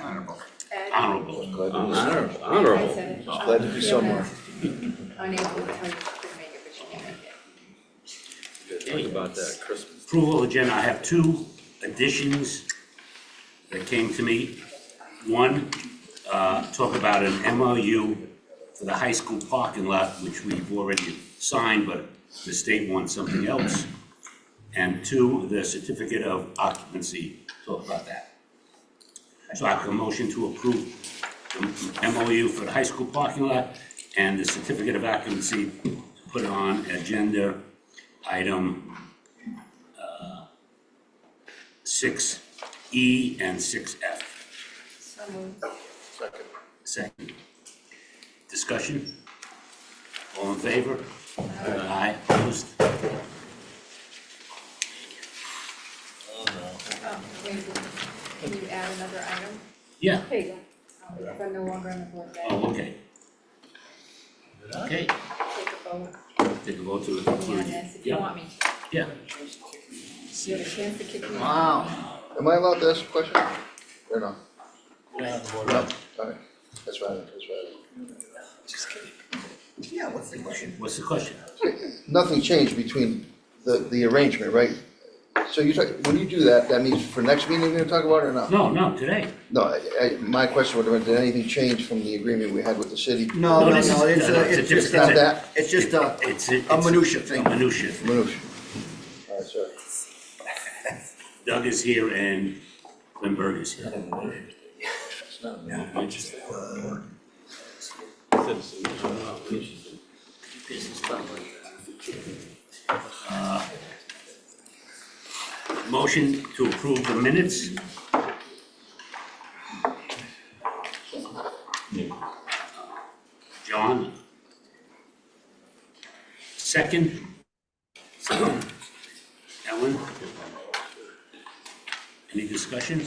Honorable. Honorable. Honorable. I said it. Glad to be somewhere. Unable to tell you she couldn't make it, but she can make it. Talk about that Christmas. Approval agenda, I have two additions that came to me. One, talk about an MOU for the high school parking lot, which we've already signed, but the state wants something else. And two, the certificate of occupancy, talk about that. So I have a motion to approve the MOU for the high school parking lot and the certificate of occupancy, to put it on agenda item 6E and 6F. So moved. Second. Discussion? All in favor? Aye. Opposed? Oh, wait, can you add another item? Yeah. There you go. If I'm no longer on the board, then Oh, okay. Okay, take a vote take a vote to on include. this if you Yeah. want me. Yeah. You have a chance to kick me out. Wow. Am I allowed to ask a question? Or no? Yeah, No, alright, that's right. Yeah, what's the question? What's the question? Nothing changed between the arrangement, right? So you talk, when you do that, that means for next meeting you're gonna talk about it or not? No, today. No, my question would have been, did anything change from the agreement we had with the city? No, this is- it's no, it's just not a, that. it's just a It's minutia thing. A minutia. Minutia. Alright, sorry. Doug is here and Lindbergh is here. Motion to approve the minutes. John? Second? Ellen? Any discussion?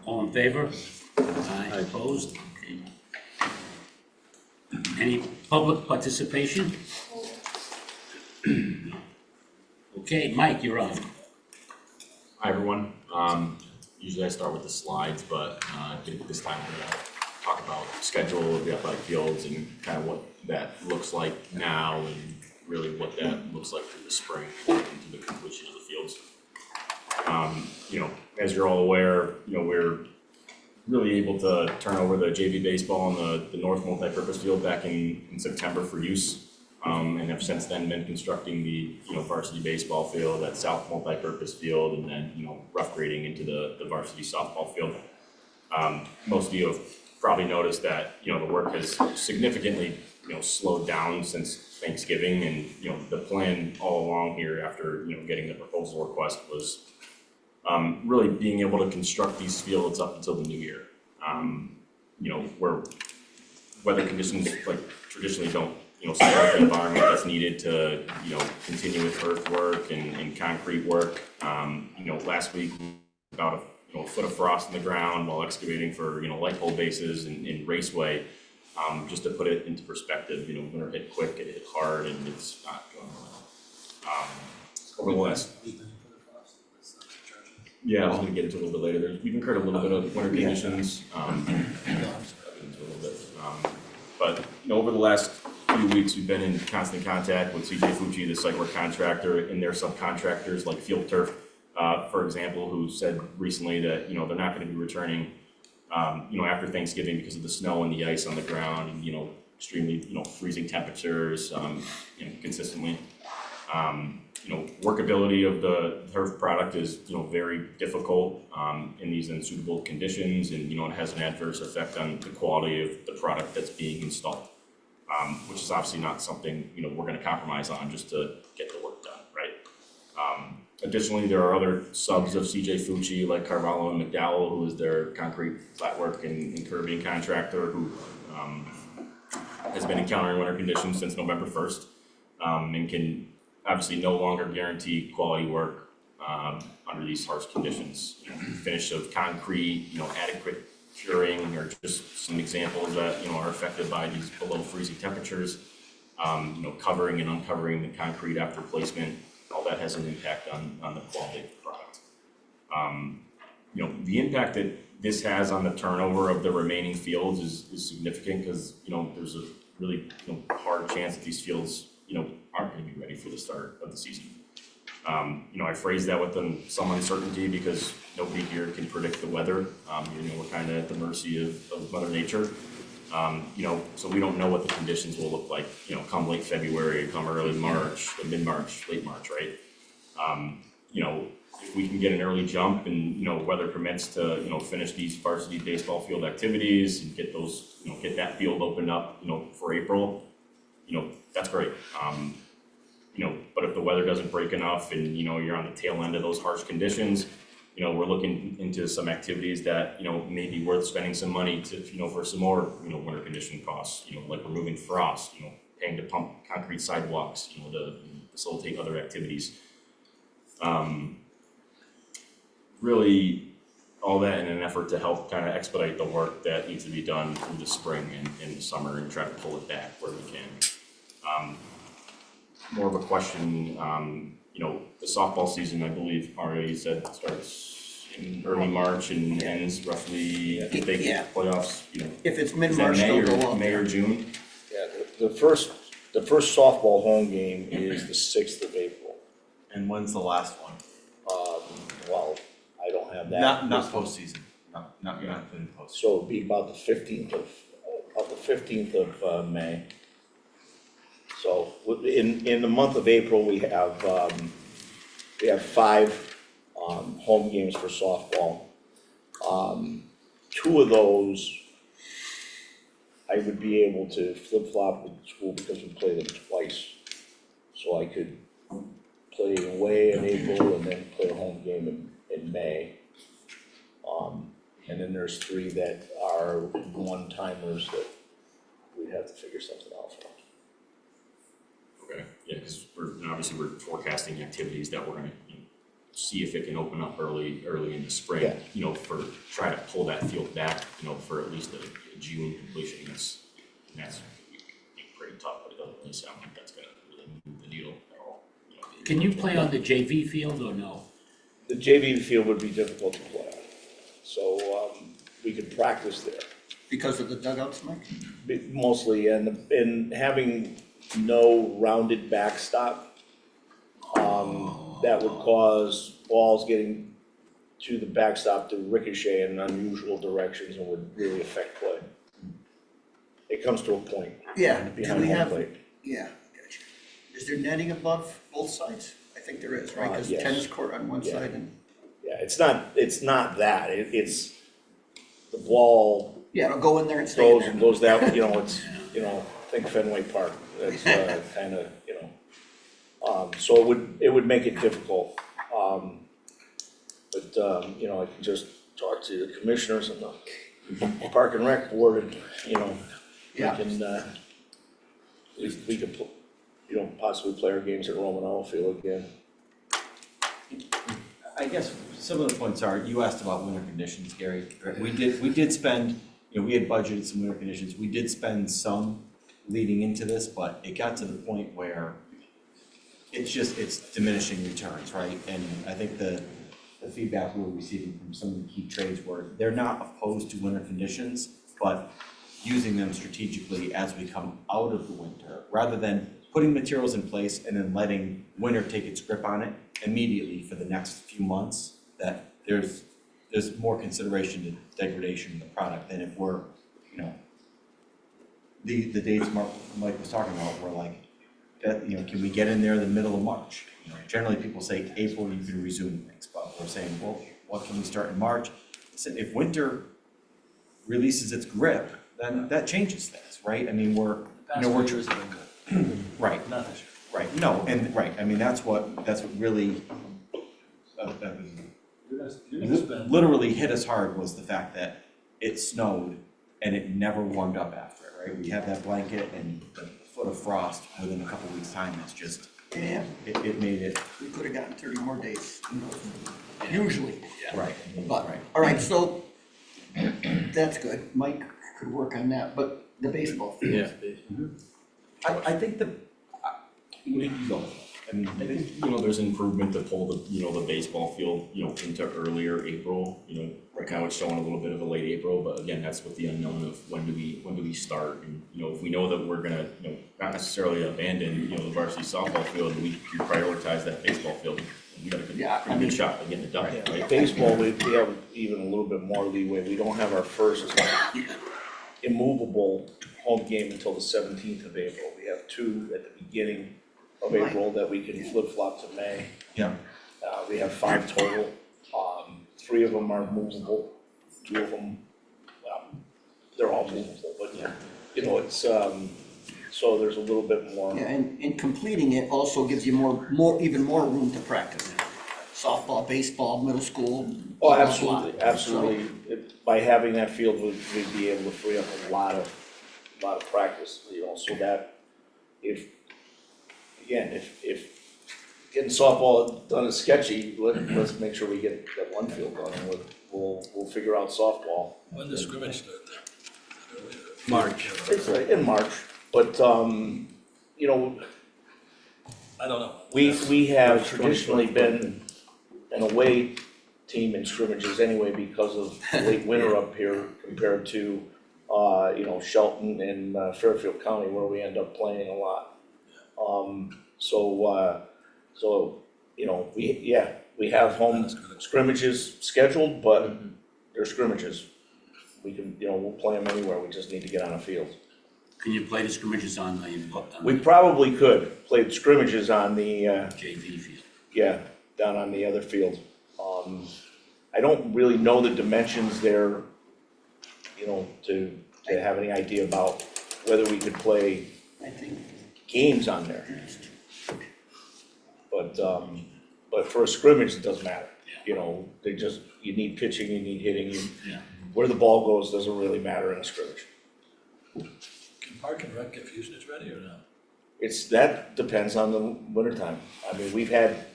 All in favor? Aye. Opposed? Okay. Any public participation? Okay, Mike, you're on. Hi, everyone. Usually I start with the slides, but I think this time we're gonna talk about schedule of the athletic fields and kind of what that looks like now and really what that looks like through the spring into the completion of the fields. As you're all aware, we're really able to turn over the JV baseball and the North multipurpose field back in September for use. And have since then been constructing the, varsity baseball field, that South multipurpose field, and then, rough grading into the varsity softball field. Most of you have probably noticed that, the work has significantly, slowed down since Thanksgiving. And, the plan all along here after, getting the proposal request was really being able to construct these fields up until the new year. Where weather conditions like traditionally don't support the environment that's needed to, continue with earthwork and concrete work. Last week, about a foot of frost in the ground while excavating for, light pole bases and raceway. Just to put it into perspective, winter hit quick, it hit hard, and it's not going well. Over the last, yeah, I was gonna get into a little bit later. We've incurred a little bit of winter conditions. But over the last few weeks, we've been in constant contact with CJ Fucci, the site work contractor, and their subcontractors like Field Turf, for example, who said recently that they're not going to be returning, after Thanksgiving because of the snow and the ice on the ground, and extremely freezing temperatures, consistently. Workability of the turf product is very difficult in these unsuitable conditions, and it has an adverse effect on the quality of the product that's being installed, which is obviously not something we're going to compromise on just to get the work done, right? Additionally, there are other subs of CJ Fucci like Carvalho and McDowell, who is their concrete flatwork and curbing contractor, who has been encountering winter conditions since November 1st, and can obviously no longer guarantee quality work under these harsh conditions. Finish of concrete, adequate curing, or just some examples that are affected by these below freezing temperatures. Covering and uncovering the concrete after placement, all that has an impact on the quality of the product. you know, the impact that this has on the turnover of the remaining fields is significant, because, you know, there's a really, you know, hard chance that these fields, you know, aren't gonna be ready for the start of the season. You know, I phrase that with some uncertainty because nobody here can predict the weather. You know, we're kind of at the mercy of Mother Nature. You know, so we don't know what the conditions will look like, you know, come late February, come early March, mid-March, late March, right? You know, if we can get an early jump and, you know, weather permits to, you know, finish these varsity baseball field activities and get those, you know, get that field opened up, you know, for April, you know, that's great. You know, but if the weather doesn't break enough and, you know, you're on the tail end of those harsh conditions, you know, we're looking into some activities that, you know, may be worth spending some money to, you know, for some more, you know, winter condition costs, you know, like removing frost, you know, paying to pump concrete sidewalks, you know, to facilitate other activities. Really, all that in an effort to help kind of expedite the work that needs to be done through the spring and the summer and try to pull it back where we can. More of a question, you know, the softball season, I believe, already said starts in early March and ends roughly, I think, Yeah. playoffs, you know. If it's Is that mid-March, May they'll go or up. May or June? Yeah, the first softball home game is the 6th of April. And when's the last one? Well, I don't have that. Not postseason, not in postseason. So it'd be about the 15th of May. So in the month of April, we have 5 home games for softball. 2 of those I would be able to flip-flop with school because we play them twice. So I could play away in April and then play a home game in May. And then there's 3 that are one-timers that we'd have to figure something out for. Okay, yeah, because obviously we're forecasting activities that we're gonna, you know, see if it can open up early in the spring. Yeah. You know, try to pull that field back, you know, for at least a June completion. That's pretty tough, but it doesn't really sound like that's gonna really move the needle at all. You know, Can you play on the JV field or no? The JV field would be difficult to play on, so we could practice there. Because of the dugouts, Mike? Mostly, and having no rounded backstop, that would cause balls getting to the backstop to ricochet in unusual directions and would really affect play. It comes to a point Yeah, do behind we home have, plate. yeah, gotcha. Is there netting above both sides? I think there is, right? Because Yes. tennis court on one Yeah. side and, Yeah, it's not that, it's the ball yeah, it'll go in there and stay in goes there. and goes that, you know, it's, you know, think Fenway Park, that's kinda, you know. So it would make it difficult, but, you know, I can just talk to the commissioners and the Park and Rec Board and, you know, we Yeah. can, we could, you know, possibly play our games at Roman Field again. I guess some of the points are, you asked about winter conditions, Gary. We did spend, you know, we had budgeted some winter conditions. We did spend some leading into this, but it got to the point where it's diminishing returns, right? And I think the feedback we were receiving from some of the key trades were, they're not opposed to winter conditions, but using them strategically as we come out of the winter, rather than putting materials in place and then letting winter take its grip on it immediately for the next few months, that there's more consideration to degradation in the product than if we're, you know, the dates Mike was talking about were like, that, you know, can we get in there in the middle of March? You know, generally people say April you can resume things, but we're saying, well, what can we start in March? So if winter releases its grip, then that changes things, right? I mean, we're, you know, we're right, Not this year. right, no, and right, I mean, that's what really You're gonna spend. literally hit us hard was the fact that it snowed and it never warmed up after it, right? We have that blanket and the foot of frost within a couple weeks' time, it's just, Yeah, it made it, we could have gotten 30 more days, usually. right, But, right. all right, so that's good. Mike could work on that, but the baseball field. I think you go. And I think, you know, there's improvement to pull the, you know, the baseball field, you know, into earlier April. You know, right now it's showing a little bit of a late April, but again, that's with the unknown of when do we start? And, you know, if we know that we're gonna, you know, not necessarily abandon, you know, the varsity softball field, we prioritize that baseball field. We got a pretty good shot at getting it done, right? Baseball, we have even a little bit more leeway. We don't have our first immovable home game until the 17th of April. We have two at the beginning of April that we can flip-flop to May. Yeah. We have 5 total. 3 of them are movable, 2 of them, they're all movable, but, you know, it's, so there's a little bit more. Yeah, and completing it also gives you even more room to practice. Softball, baseball, middle school. Oh, blah, blah, absolutely, blah. absolutely. By having that field, we'd be able to free up a lot of practice, you know, so that if getting softball done is sketchy, let's make sure we get that one field done, and we'll figure out softball. When does scrimmage start then? March. It's in March, but, you know, I don't know. we have traditionally been an away team in scrimmages anyway because of the late winter up here compared to, you know, Shelton and Fairfield County where we end up playing a lot. So, you know, we have home scrimmages scheduled, but they're scrimmages. We can, you know, we'll play them anywhere, we just need to get on a field. Can you play the scrimmages on We the probably could play the scrimmages on the, JV field? yeah, down on the other field. I don't really know the dimensions there, you know, to have any idea about whether we could play I think, games on there. But for a scrimmage, it doesn't matter. You know, you need pitching, you need hitting, Yeah. where the ball goes doesn't really matter in a scrimmage. Can Park and Rec get Fusionist ready or not? That depends on the wintertime. I mean, we've had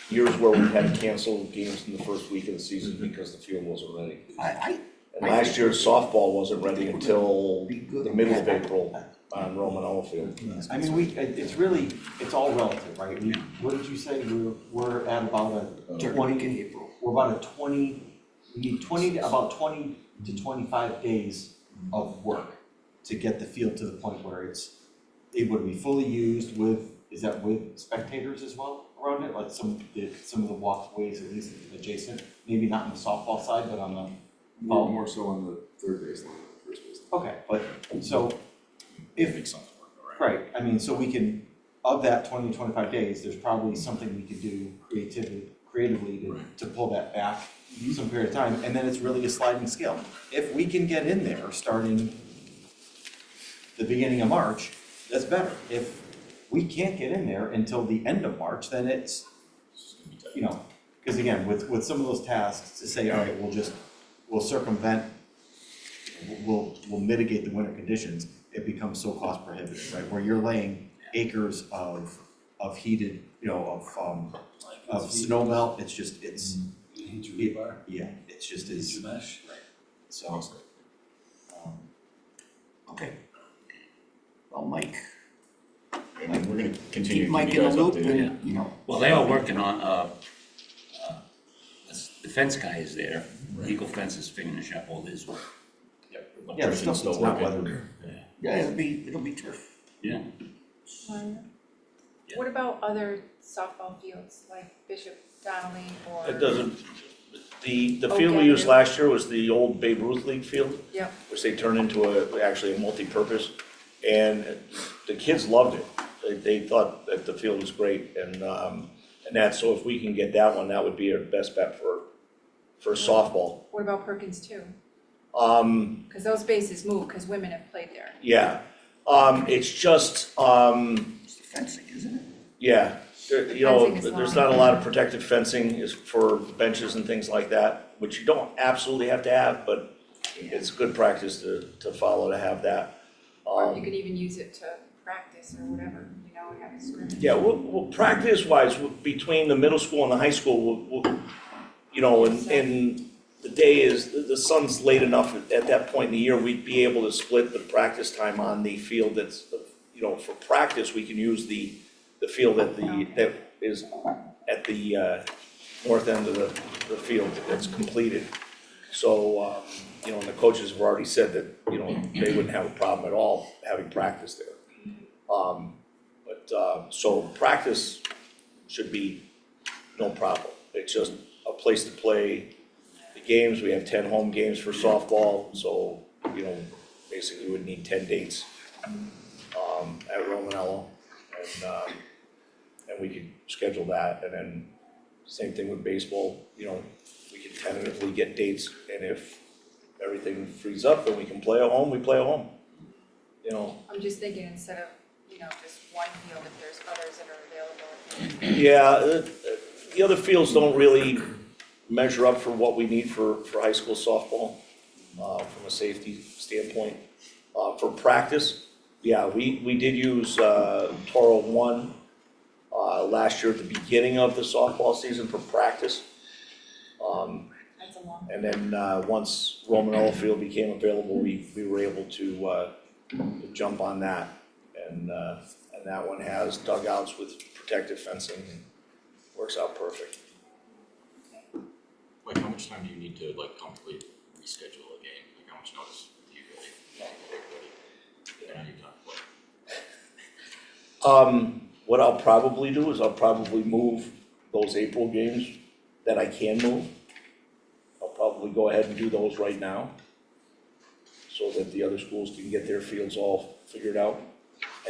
years where we've had to cancel games in the first week of the season because the field wasn't ready. And last year softball wasn't ready until the middle of April on Roman Field. I mean, it's all relative, right? What did you say, we're at about a 20, in April. we're about a 20, we need about 20 to 25 days of work to get the field to the point where it's able to be fully used is that with spectators as well around it? Like some of the walkways at least adjacent, maybe not on the softball side, but on the. More so on the third baseline, first baseline. Okay, but, so, if, Make something work, all right? right, I mean, so we can, of that 20 to 25 days, there's probably something we could do creatively to pull that back some period of time, and then it's really a sliding scale. If we can get in there starting the beginning of March, that's better. If we can't get in there until the end of March, then it's, you know, because again, with some of those tasks, to say, all right, we'll circumvent, we'll mitigate the winter conditions, it becomes so cost prohibitive, right? Where you're laying acres of heated, you know, of snow melt, it's just, Heat your rebar, yeah, it's just, heat it's, your mesh. so. Okay. Well, Mike, And we're gonna continue keep to Mike keep you in guys the loop updated. and, you know. Well, they are working on, the fence guy is there, Eagle Fence is finishing up all his work. Yeah, the Electrician's stuff still that's not working. weather. Yeah, it'll be turf. Yeah. What about other softball fields like Bishop Donnelly or? It doesn't, the field Okay. we used last year was the old Babe Ruth League field, Yep, which they turned into actually a multi-purpose. And the kids loved it. They thought that the field was great and so if we can get that one, that would be our best bet for softball. what about Perkins too? Um, Cause those bases move, cause women have played there. yeah, it's just, It's the fencing, isn't it? yeah, you know, Fencing is there's long. not a lot of protective fencing is for benches and things like that, which you don't absolutely have to have, but it's good practice to follow to have that. Or you could even use it to practice or whatever, you know, and have a scrimmage. Yeah, we'll practice-wise, between the middle school and the high school, we'll you know, and the day is, the sun's late enough at that point in the year, we'd be able to split the practice time on the field that's, you know, for practice, we can use the field that is at the, north end of the field that's completed. So, you know, and the coaches have already said that, you know, they wouldn't have a problem at all having practice there. So practice should be no problem. It's just a place to play the games. We have 10 home games for softball, so, you know, basically we would need 10 dates, at Romanello. And we could schedule that, and then same thing with baseball, you know, we can tentatively get dates, and if everything frees up and we can play at home, we play at home. You know, I'm just thinking instead of, you know, just one field, if there's others that are available. yeah, the other fields don't really measure up for what we need for high school softball, from a safety standpoint. For practice, yeah, we did use, Toro 1, last year at the beginning of the softball season for practice. That's a long. And then, once Romanello Field became available, we were able to jump on that. And that one has dugouts with protective fencing, and works out perfect. Like, how much time do you need to, like, complete reschedule a game? Like, how much notice do you really, you talk, What I'll probably do is I'll probably move those April games that I can move. I'll probably go ahead and do those right now, so that the other schools can get their fields all figured out.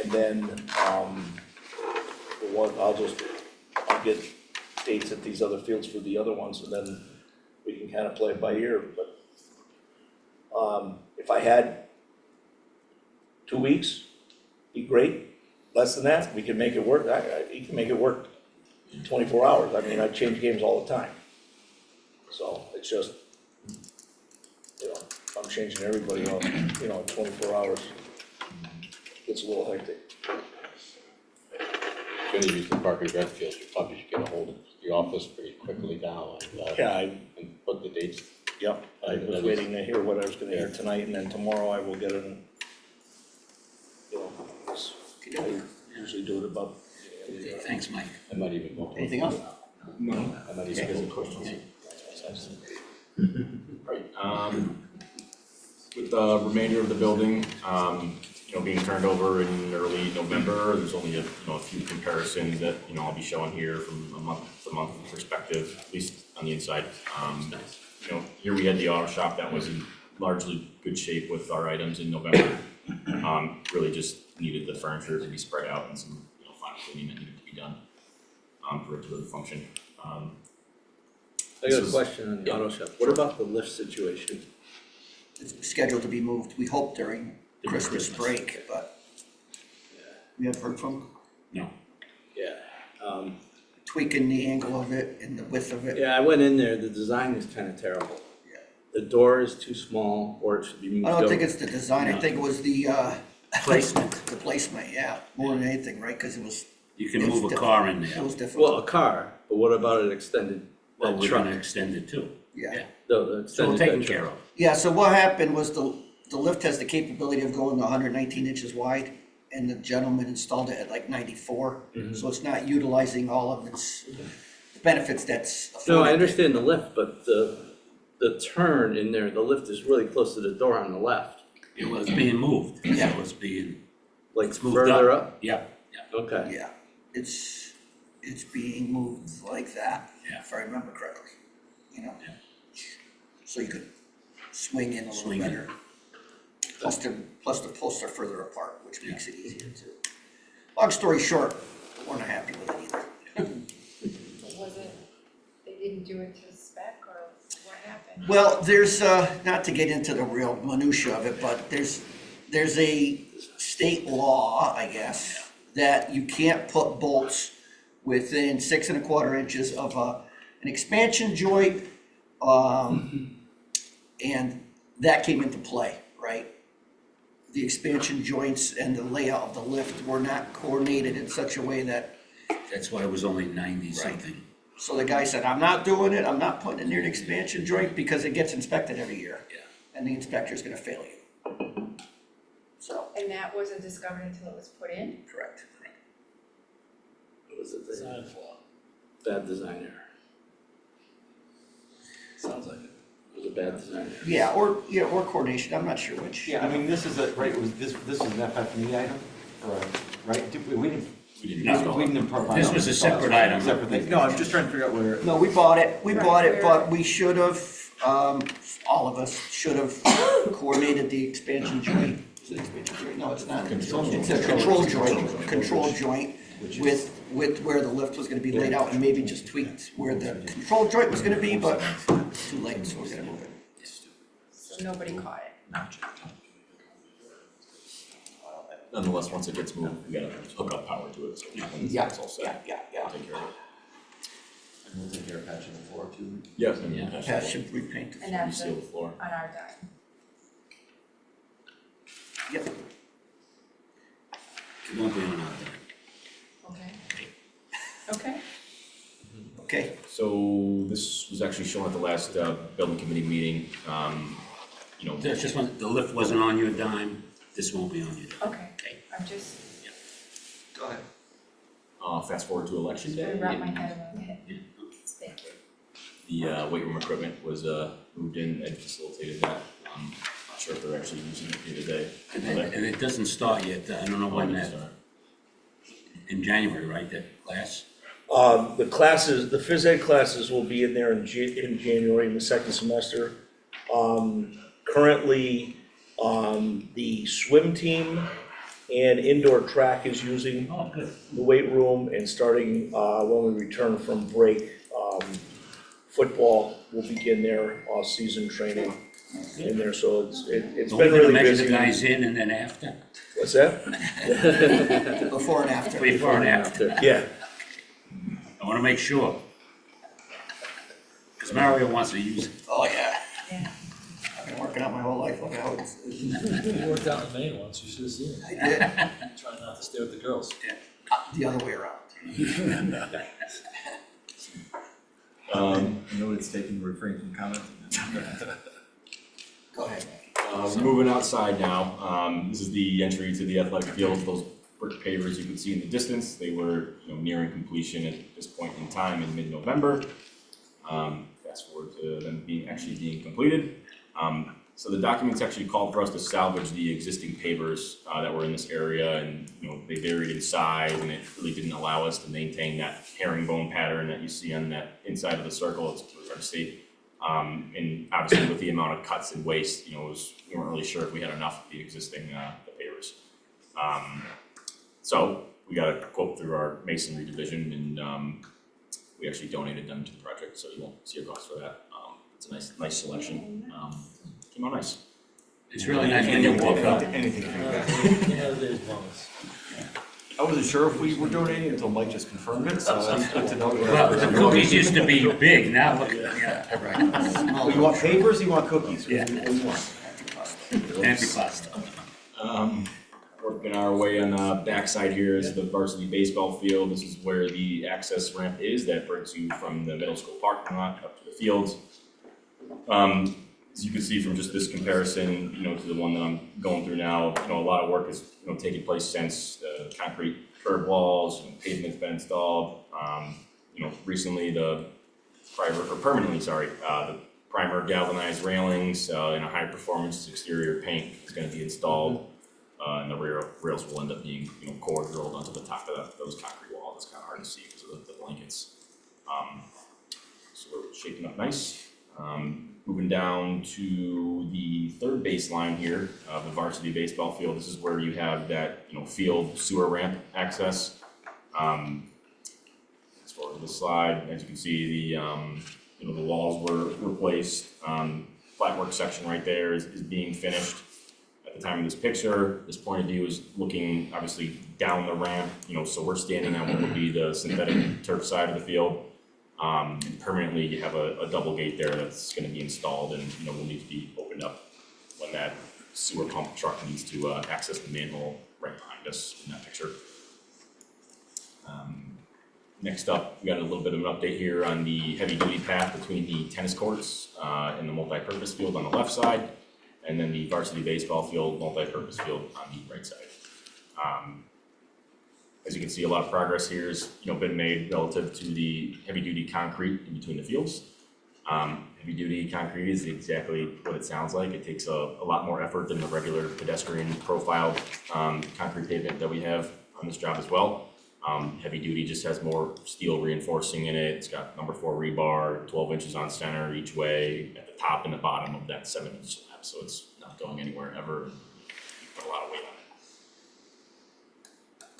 And then, I'll get dates at these other fields for the other ones, and then we can kind of play it by ear. But, if I had 2 weeks, be great. Less than that, we can make it work. You can make it work in 24 hours. I mean, I change games all the time. So it's just, you know, if I'm changing everybody on, you know, in 24 hours, it's a little hectic. if any of you can park and rec field, you probably should get a hold of the office pretty quickly now and, Yeah, and book the dates. yep, I was waiting to hear what I was gonna hear tonight, and then tomorrow I will get it. You know, I usually do it about. Thanks, Mike. I might even go. Anything else? No, I might even get questions. Right, with the remainder of the building, you know, being turned over in early November, there's only a few comparisons that, you know, I'll be showing here from a month-to-month perspective, at least on the inside. You know, here we had the auto shop that was in largely good shape with our items in November. Really just needed the furniture to be spread out and some, you know, final cleaning that needed to be done, for it to really function. I got a question on the auto shop. What about the lift situation? It's scheduled to be moved, we hope during Christmas break, but we haven't heard from them. No. Yeah. Tweaking the angle of it and the width of it. Yeah, I went in there, the design is kind of terrible. Yeah. The door is too small, or it should be moved I over. don't think it's the design, I No. think it was the, Placement. the placement, yeah, more than anything, right, cause it was. You can it was move a car in It there. was difficult. Well, a car, but what about an extended Well, we're truck? gonna extend it too. Yeah. No, the So we're extended taken bed truck. care of. Yeah, so what happened was the lift has the capability of going 119 inches wide, and the gentleman installed it at like 94. So it's not utilizing all of its benefits that's afforded. No, I understand the lift, but the turn in there, the lift is really close to the door on the left, It was being moved. Yeah. It was being, like it's moved further up. up? Yeah, yeah. Okay. Yeah, it's being moved like that, Yeah. if I remember correctly, you know? Yeah. So you could swing in a little Swing in. better. Plus the posts are further apart, which makes it easier too. Long story short, we're not happy with it either. But was it, they didn't do it to spec, or what happened? Well, there's, not to get into the real minutia of it, but there's a state law, I guess, that you can't put bolts within 6 1/4 inches of an expansion joint, and that came into play, right? The expansion joints and the layout of the lift were not coordinated in such a way that, That's why it was only 90 something. so the guy said, I'm not doing it, I'm not putting it near an expansion joint because it gets inspected every year. Yeah. And the inspector's gonna fail you. So, And that wasn't discovered until it was put in? correct. Was it design flaw? bad design error. Sounds like it. It was a bad design error. Yeah, or coordination, I'm not sure which. Yeah, I mean, this is a, right, this is an FF&E item, or, right? We didn't. We didn't. We didn't provide. This was a separate item. Separate thing. No, I'm just trying to figure out where. No, we bought it, Right, but we should have, all of us should have coordinated the expansion joint. Is it expansion joint? No, it's not. It's a control joint with where the lift was gonna be laid out and maybe just tweaked where the control joint was gonna be, but too late, so we're gonna move it. So nobody caught it. Nonetheless, once it gets moved, we gotta hook up power to it, so when Yeah, it's all set, yeah. take care of it. And we'll take care of patching the floor too. Yes, and Yeah. Pat should repaint it. And that's reseal the floor. on our dime. Yep. It won't be on out there. Okay. Okay. Okay, So this was actually shown at the last building committee meeting, you know. There's just one, the lift wasn't on your dime, this won't be on your dime. Okay. I'm just go ahead. Fast forward to election trying day, to wrap my head around it. Yeah. Thank you. the weight room equipment was moved in and facilitated that. Not sure if they're actually using it day to day. And it doesn't start yet, I don't know when that, in January, right, that class? The classes, the phys ed classes will be in there in January in the second semester. Currently, the swim team and indoor track is using Oh, good. the weight room, and starting, when we return from break, football will begin their off-season training in there, so it's So been we're gonna really measure busy. the guys in and then after? What's that? Before and after. Before and after. Yeah, I wanna make sure. Cause Mario wants to use it. Oh, yeah. Yeah. I've been working out my whole life, look how it's. You worked out in Maine once, you should have seen I it. did, Trying not to stare at the girls. the other way around. I know it's taken refrain from comment. Go ahead. We're moving outside now. This is the entry to the athletic field. Those brick pavers you can see in the distance, they were, you know, nearing completion at this point in time in mid-November. Fast forward to them actually being completed. So the documents actually called for us to salvage the existing pavers that were in this area, and you know, they varied in size, and it really didn't allow us to maintain that herringbone pattern that you see on that inside of the circle. It's really hard to see. And obviously with the amount of cuts and waste, you know, we weren't really sure if we had enough of the existing the pavers. So we got a quote through our masonry division, and we actually donated them to the project, so you won't see a cost for that. It's a nice selection. Came out nice. It's really nice when you walk up. Anything for you guys. Yeah, there's bonus. I wasn't sure if we were donating until Mike just confirmed it, so that's good to know. Well, the cookies used to be big, now look, yeah, Oh, you want papers, or you want cookies? Yeah. What do you want? anti-pasta. Working our way on the backside here is the varsity baseball field. This is where the access ramp is that brings you from the middle school parking lot up to the fields. As you can see from just this comparison, you know, to the one that I'm going through now, you know, a lot of work has, you know, taken place since the concrete curb walls, you know, pavement's been installed. You know, recently the the primer galvanized railings and a high performance exterior paint is going to be installed. And the rear rails will end up being, you know, core drilled onto the top of those concrete walls. It's kind of hard to see because of the blankets. So we're shaping up nice. Moving down to the third baseline here of the varsity baseball field. This is where you have that, you know, field sewer ramp access. As far as the slide, as you can see, the you know, the walls were replaced. Flatwork section right there is being finished. At the time of this picture, this point of view is looking obviously down the ramp, you know, so we're standing on what would be the synthetic turf side of the field. And permanently you have a double gate there that's gonna be installed and, you know, will need to be opened up when that sewer pump truck needs to access the manhole right behind us in that picture. Next up, we got a little bit of an update here on the heavy duty path between the tennis courts and the multi-purpose field on the left side, and then the varsity baseball field, multi-purpose field on the right side. As you can see, a lot of progress here has, been made relative to the heavy-duty concrete in between the fields. Heavy-duty concrete is exactly what it sounds like. It takes a lot more effort than the regular pedestrian profiled concrete pavement that we have on this job as well. Heavy-duty just has more steel reinforcing in it. It's got number 4 rebar, 12 inches on center each way, at the top and the bottom of that 7-inch slab, so it's not going anywhere ever. Put a lot of weight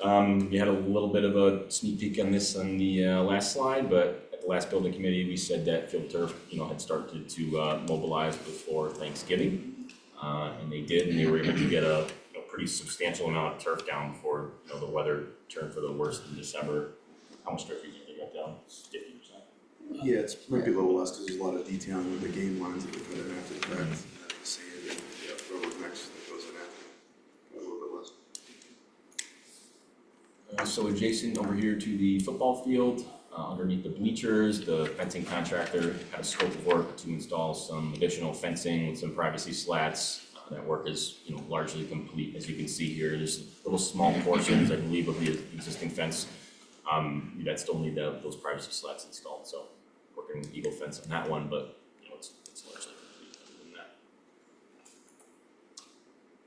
on it. You had a little bit of a sneak peek on this on the last slide, but at the last building committee, we said that field turf, had started to mobilize before Thanksgiving, and they did, and they were able to get a pretty substantial amount of turf down before the weather turned for the worst in December. How much turf do you think they got down? 50%. Yeah, it's might be a little less because there's a lot of detailing with the game lines that we put in after the fact, and sand and road mix that goes in after. A little bit less. So adjacent over here to the football field, underneath the bleachers, the fencing contractor had a scope of work to install some additional fencing with some privacy slats. That work is, largely complete. As you can see here, there's little small portions, I believe, of the existing fence that still need those privacy slats installed. So working with Eagle Fence on that one, but it's largely complete other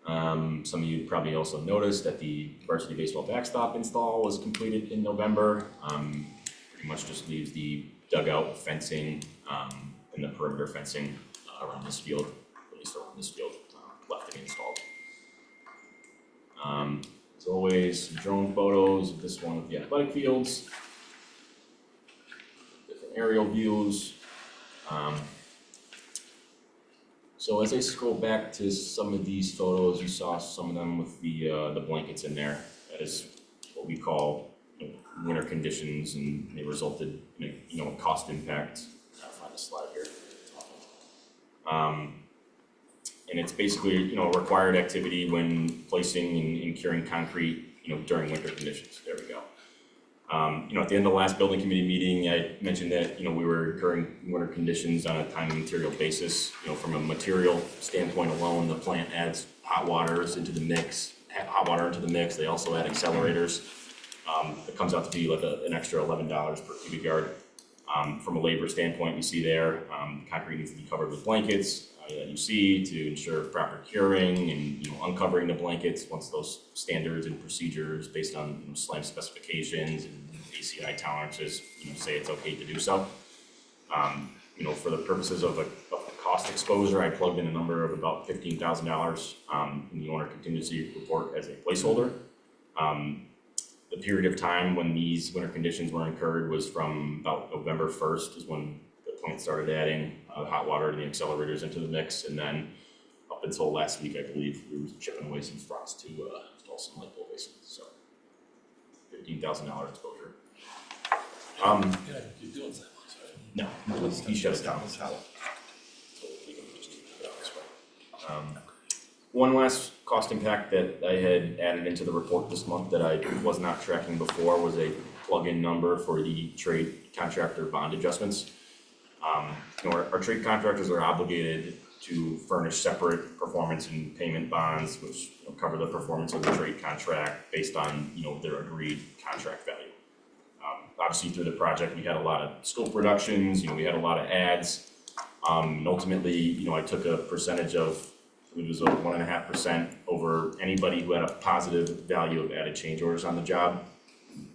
than that. Some of you probably also noticed that the varsity baseball backstop install was completed in November. Pretty much just leaves the dugout fencing and the perimeter fencing around this field, at least around this field, left to be installed. As always, some drone photos of this one of the athletic fields, different aerial views. So as I scroll back to some of these photos, you saw some of them with the blankets in there. That is what we call winter conditions, and they resulted in a cost impact. I'll find a slide here. And it's basically, a required activity when placing and curing concrete, during winter conditions. There we go. At the end of the last building committee meeting, I mentioned that, we were incurring winter conditions on a time and material basis. From a material standpoint alone, the plant adds hot water into the mix. They also add accelerators. It comes out to be like an extra $11 per cubic yard. From a labor standpoint, you see there, concrete needs to be covered with blankets that you see to ensure proper curing and uncovering the blankets once those standards and procedures based on slab specifications and ACI tolerances say it's okay to do so. For the purposes of a cost exposure, I plugged in a number of about $15,000 in the owner contingency report as a placeholder. The period of time when these winter conditions were incurred was from about November 1st is when the plant started adding hot water and the accelerators into the mix, and then up until last week, I believe, we were chipping away some frost to install some light pole basins. So $15,000 exposure. You're doing that No, he shut it down. One last cost impact that I had added into the report this month that I was not tracking before was a plug-in number for the trade contractor bond adjustments. Our trade contractors are obligated to furnish separate performance and payment bonds, which cover the performance of the trade contract based on their agreed contract value. Obviously, through the project, we had a lot of scope reductions. We had a lot of adds. And ultimately, I took a percentage of, it was a 1.5% over anybody who had a positive value of added change orders on the job.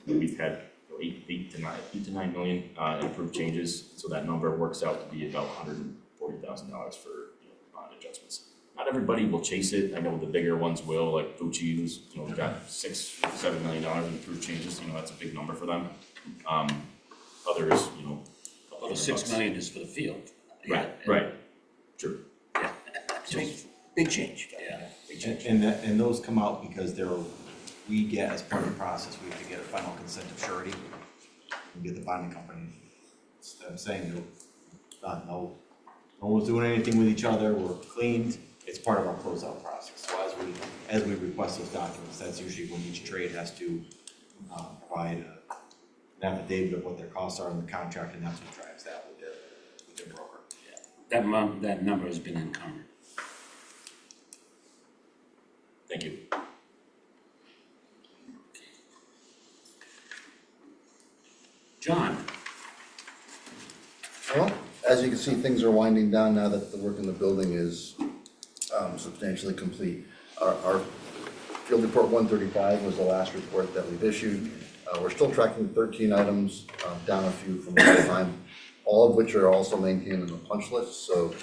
We've had 8 to 9 million in approved changes, so that number works out to be about $140,000 for bond adjustments. Not everybody will chase it. I know the bigger ones will, like Fucci, who's got $6-7 million in approved changes. That's a big number for them. Others, Well, the 6 million is for the field. Right. True. Big change. Yeah. Big change. And those come out because we get, as part of the process, we have to get a final consent of surety. We get the bonding company. I'm saying, no one's doing anything with each other, we're cleaned. It's part of our closeout process. So as we request those documents, that's usually when each trade has to provide an affidavit of what their costs are in the contract, and that's what drives that with their broker. That number has been encumbered. Thank you. John? Well, as you can see, things are winding down now that the work in the building is substantially complete. Our field report 135 was the last report that we've issued. We're still tracking 13 items, down a few from last time, all of which are also maintained in the punch list. So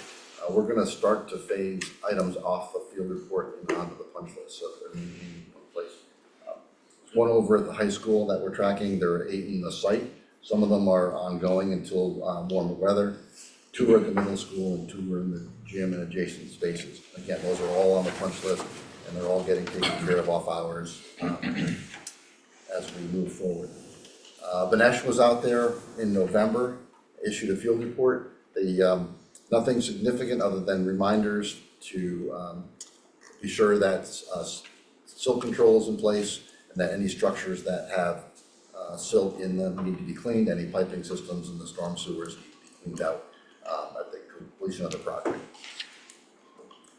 we're gonna start to phase items off the field report and onto the punch list, so they're maintained in one place. There's one over at the high school that we're tracking. There are 8 in the site. Some of them are ongoing until warmer weather. 2 are at the middle school and 2 are in the gym and adjacent spaces. Again, those are all on the punch list and they're all getting taken care of off hours as we move forward. Banesh was out there in November, issued a field report. Nothing significant other than reminders to be sure that silt control is in place and that any structures that have silt in them need to be cleaned. Any piping systems in the storm sewers need to be cleaned out at the completion of the project.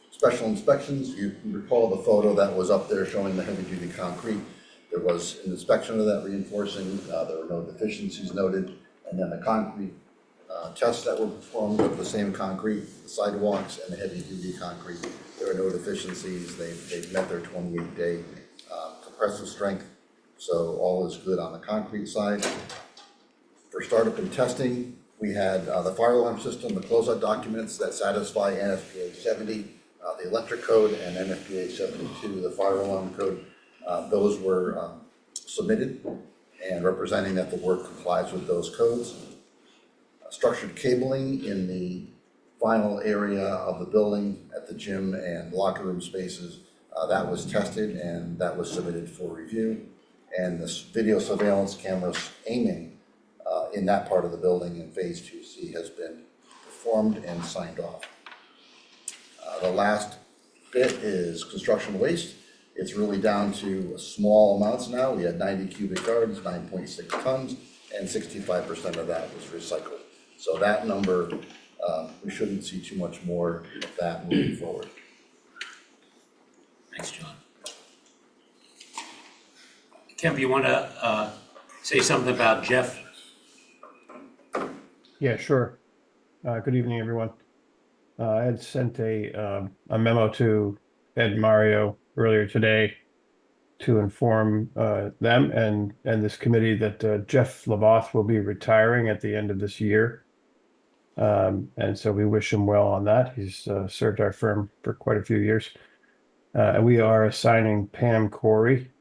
Special inspections, you recall the photo that was up there showing the heavy duty concrete. There was an inspection of that reinforcing, there were no deficiencies noted, and then the concrete tests that were performed of the same concrete, the sidewalks and the heavy duty concrete, there were no deficiencies. They've met their 28-day compressive strength, so all is good on the concrete side. For startup and testing, we had the fire alarm system, the closeout documents that satisfy NFPA 70, the electric code, and NFPA 72, the fire alarm code. Those were submitted and representing that the work complies with those codes. Structured cabling in the final area of the building at the gym and locker room spaces, that was tested and that was submitted for review. And this video surveillance cameras aiming in that part of the building in phase 2C has been performed and signed off. The last bit is construction waste. It's really down to small amounts now. We had 90 cubic yards, 9.6 tons, and 65% of that was recycled. So that number, we shouldn't see too much more of that moving forward. Thanks, John. Kemp, you want to say something about Jeff? Yeah, sure. Good evening, everyone. I had sent a memo to Ed Mario earlier today to inform them and this committee that Jeff Lavoth will be retiring at the end of this year. And so we wish him well on that. He's served our firm for quite a few years. And we are assigning Pam Corey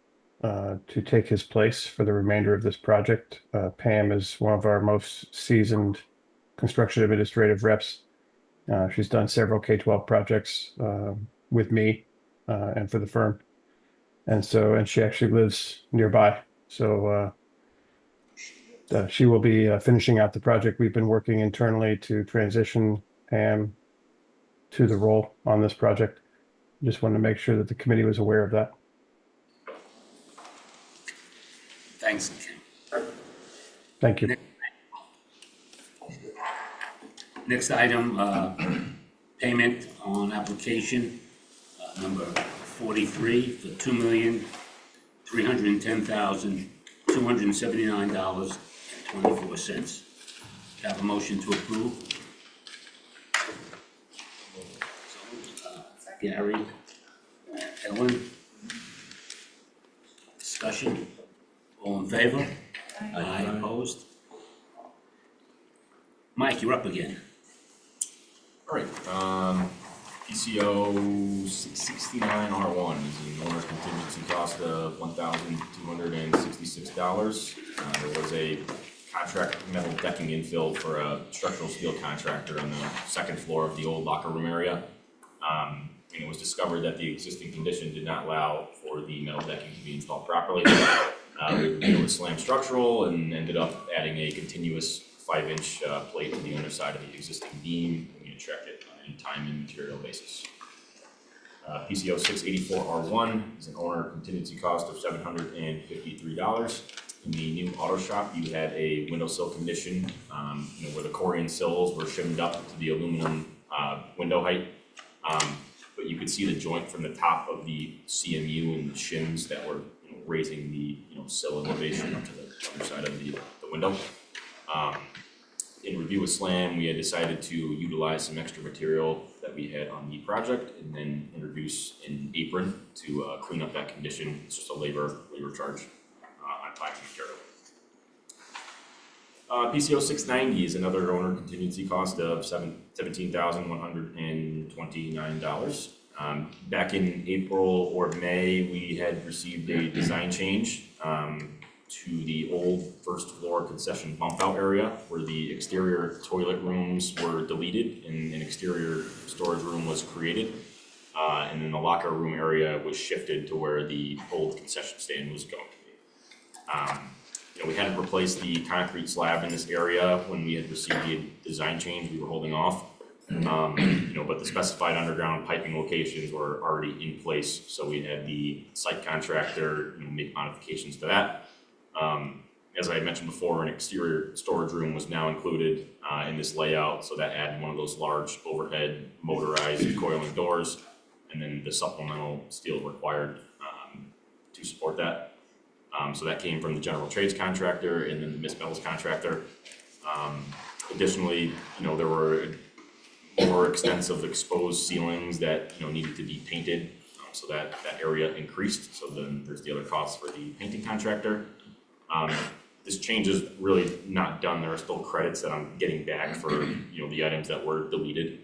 to take his place for the remainder of this project. Pam is one of our most seasoned construction administrative reps. She's done several K-12 projects with me and for the firm. And she actually lives nearby. So she will be finishing out the project. We've been working internally to transition Pam to the role on this project. Just wanted to make sure that the committee was aware of that. Thanks, Kim. Thank you. Next item, payment on application number 43 for $2,310,279.24. Have a motion to approve? Gary, Ellen? Discussion? All in favor? Aye. Opposed? Mike, you're up again. All right, PCO 669R1 is an owner's contingency cost of $1,266. There was a contract metal decking infill for a structural steel contractor on the second floor of the old locker room area. And it was discovered that the existing condition did not allow for the metal decking to be installed properly. It was slam structural and ended up adding a continuous 5-inch plate to the underside of the existing beam. We need to check it on any time and material basis. PCO 684R1 is an owner contingency cost of $753. In the new auto shop, you had a windowsill condition, where the Corian sills were shimmed up to the aluminum window height. But you could see the joint from the top of the CMU and the shims that were raising the sill elevation up to the underside of the window. In review with SLAM, we had decided to utilize some extra material that we had on the project and then introduce an apron to clean up that condition. It's just a labor charge on piping material. PCO 690 is another owner contingency cost of $17,129. Back in April or May, we had received a design change to the old first floor concession bump out area where the exterior toilet rooms were deleted and an exterior storage room was created. And then the locker room area was shifted to where the old concession stand was going to be. We hadn't replaced the concrete slab in this area when we had received the design change. We were holding off. But the specified underground piping locations were already in place, so we had the site contractor make modifications to that. As I had mentioned before, an exterior storage room was now included in this layout, so that added one of those large overhead motorized coiling doors, and then the supplemental steel required to support that. So that came from the general trades contractor and then the Miss Metals contractor. Additionally, there were more extensive exposed ceilings that needed to be painted, so that area increased. So then there's the other costs for the painting contractor. This change is really not done. There are still credits that I'm getting back for the items that were deleted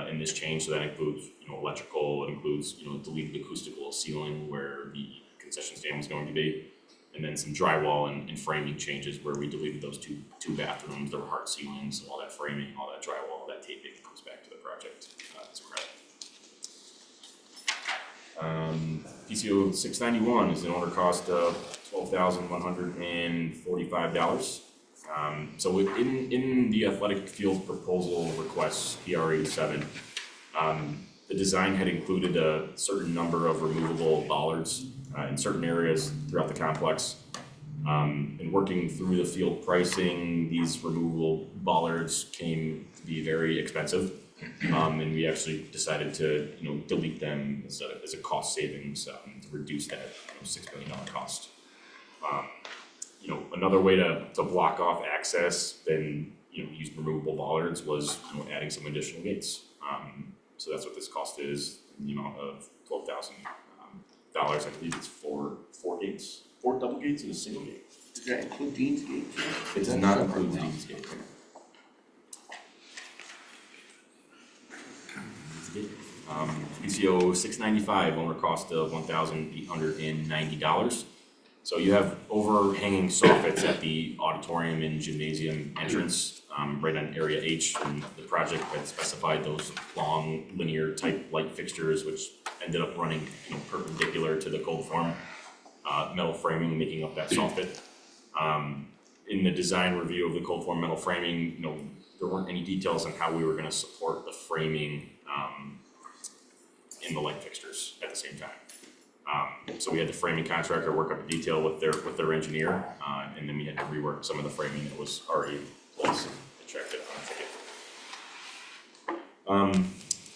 in this change. So that includes electrical. It includes deleted acoustical ceiling where the concession stand was going to be, and then some drywall and framing changes where we deleted those two bathrooms. There were hard ceilings, so all that framing, all that drywall, all that taping comes back to the project as a credit. PCO 691 is an owner cost of $12,145. So in the athletic field proposal request, PR87, the design had included a certain number of removable bollards in certain areas throughout the complex. And working through the field pricing, these removable bollards came to be very expensive. And we actually decided to delete them as a cost savings to reduce that $6 million cost. Another way to block off access than use removable bollards was adding some additional gates. So that's what this cost is, in the amount of $12,000. I believe it's four gates, 4 double gates and a single gate. Does that include Dean's Gate? It does not include the Dean's Gate. PCO 695, owner cost of $1,890. So you have overhanging soffits at the auditorium and gymnasium entrance, right on area H, and the project had specified those long linear type light fixtures, which ended up running perpendicular to the cold form metal framing, making up that soffit. In the design review of the cold form metal framing, there weren't any details on how we were going to support the framing in the light fixtures at the same time. So we had the framing contractor work up a detail with their engineer, and then we had to rework some of the framing that was already in place and tracked it on a ticket.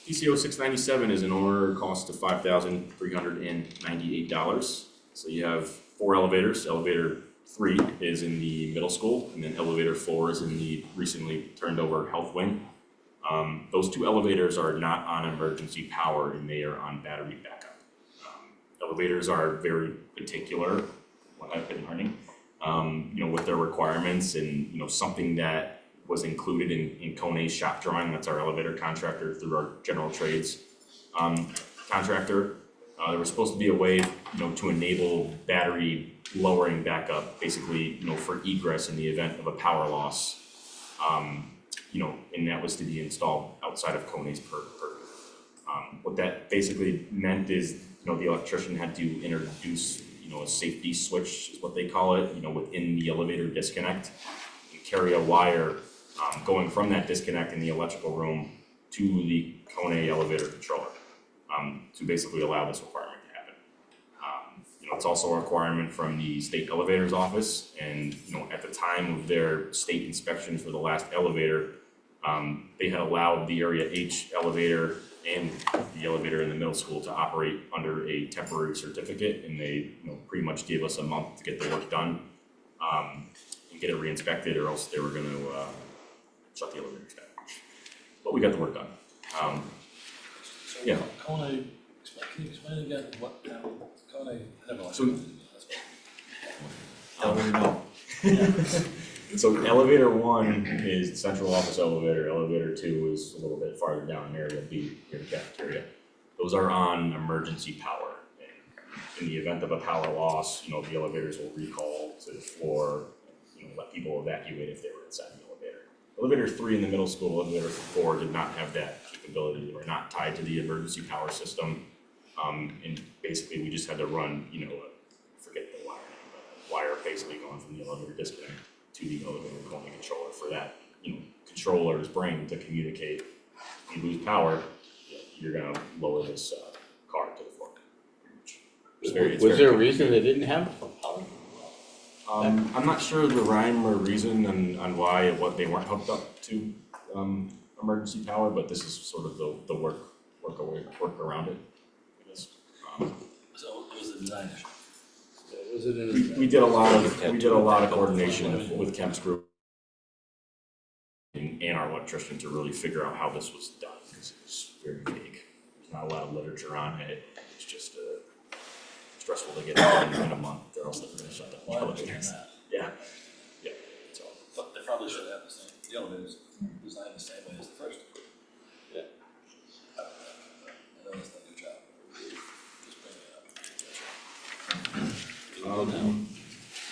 PCO 697 is an owner cost of $5,398. So you have 4 elevators. Elevator 3 is in the middle school, and then elevator 4 is in the recently turned over health wing. Those 2 elevators are not on emergency power, and they are on battery backup. Elevators are very particular, what I've been learning, with their requirements, and something that was included in Kone's shop drawing. That's our elevator contractor through our general trades contractor. There was supposed to be a way, to enable battery lowering backup, basically, for egress in the event of a power loss. And that was to be installed outside of Kone's purview. What that basically meant is, the electrician had to introduce, a safety switch is what they call it, within the elevator disconnect, and carry a wire going from that disconnect in the electrical room to the Kone elevator controller to basically allow this requirement to happen. It's also a requirement from the state elevators office, and at the time of their state inspection for the last elevator, they had allowed the area H elevator and the elevator in the middle school to operate under a temporary certificate, and they pretty much gave us a month to get the work done. get it re-inspected, or else they were gonna, shut the elevators down. But we got the work done. Yeah. Kone, can you explain again what, Kone, never mind. So- Elevator no. So elevator 1 is the central office elevator, elevator 2 is a little bit farther down an area, be near the cafeteria. Those are on emergency power. And in the event of a power loss, you know, the elevators will recall to the floor, you know, let people evacuate if they were inside the elevator. Elevator 3 in the middle school, elevator 4 did not have that capability, they were not tied to the emergency power system. And basically we just had to run, you know, forget the wire name, but a wire basically going from the elevator disconnect to the elevator calling controller for that, you know, controller's brain to communicate. If you lose power, you're gonna lower this car to the floor. Was there a reason they didn't have power? I'm not sure the rhyme or reason on why they weren't hooked up to emergency power, but this is sort of the work around it, I guess. So it was a design issue. Was it in? We did a lot of coordination with Kemp's group and our electrician to really figure out how this was done, because it was very vague. There's not a lot of literature on it. It's just stressful to get it done in a month, or else they're gonna shut down the Well, I understand elevators. that. Yeah, so. But they probably should have the elevators designed the same way as the first. Yeah. I know that's not your job. Just bring it up.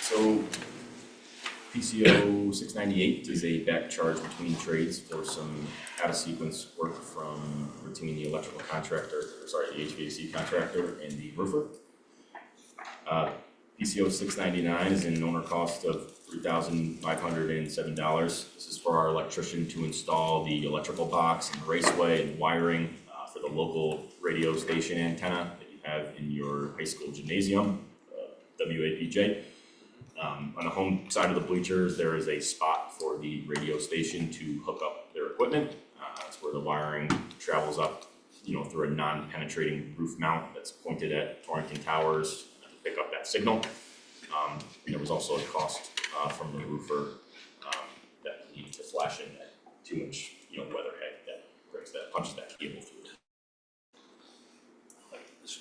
So PCO 698 is a back charge between trades for some out of sequence work between the electrical contractor, the HVAC contractor and the roofer. PCO 699 is an owner cost of $3,507. This is for our electrician to install the electrical box and raceway and wiring for the local radio station antenna that you have in your high school gymnasium, WAPJ. On the home side of the bleachers, there is a spot for the radio station to hook up their equipment. That's where the wiring travels up, you know, through a non-penetrating roof mount that's pointed at Torrington towers to pick up that signal. There was also a cost from the roofer that needed to flash in that 2-inch, you know, weatherhead that punches that cable through it.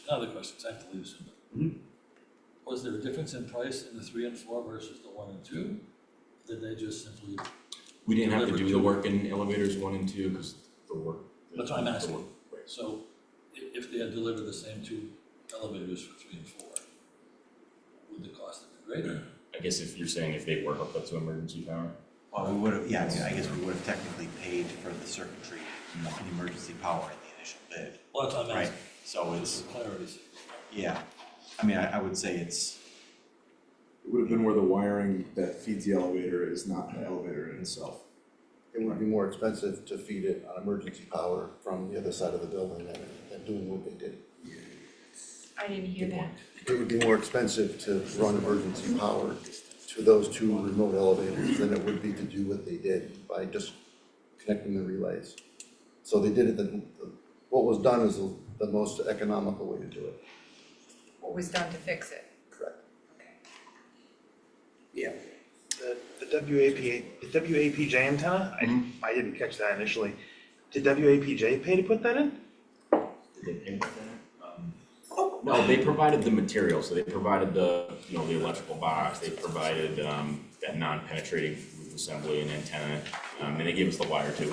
Another question, 'cause I have to leave soon. Was there a difference in price in the 3 and 4 versus the 1 and 2? Did they just simply? We didn't have to deliver do the work in elevators 1 and 2 because the work. That's what I'm asking. the work- right. So if they had delivered the same 2 elevators for 3 and 4, would the cost have been greater? I guess if you're saying if they were hooked up to emergency power. Well, we would have, yeah, I mean, I guess we would have technically paid for the circuitry and the emergency power in the initial bid, Well, that's what I'm right? asking. So it's, Clarity. yeah, I mean, I would say it's, It would have been where the wiring that feeds the elevator is not the elevator in itself. It would be more expensive to feed it on emergency power from the other side of the building than doing what they did. I didn't hear that. It would be more expensive to run emergency power to those 2 remote elevators than it would be to do what they did by just connecting the relays. So they did it, what was done is the most economical way to do it. What was done to fix it? Correct. Okay. Yeah. The WAPJ antenna, I didn't catch that initially. Did WAPJ pay to put that in? Did they pay for that? No, they provided the material, so they provided the electrical box, they provided that non-penetrating roof assembly and antenna, and they gave us the wire too.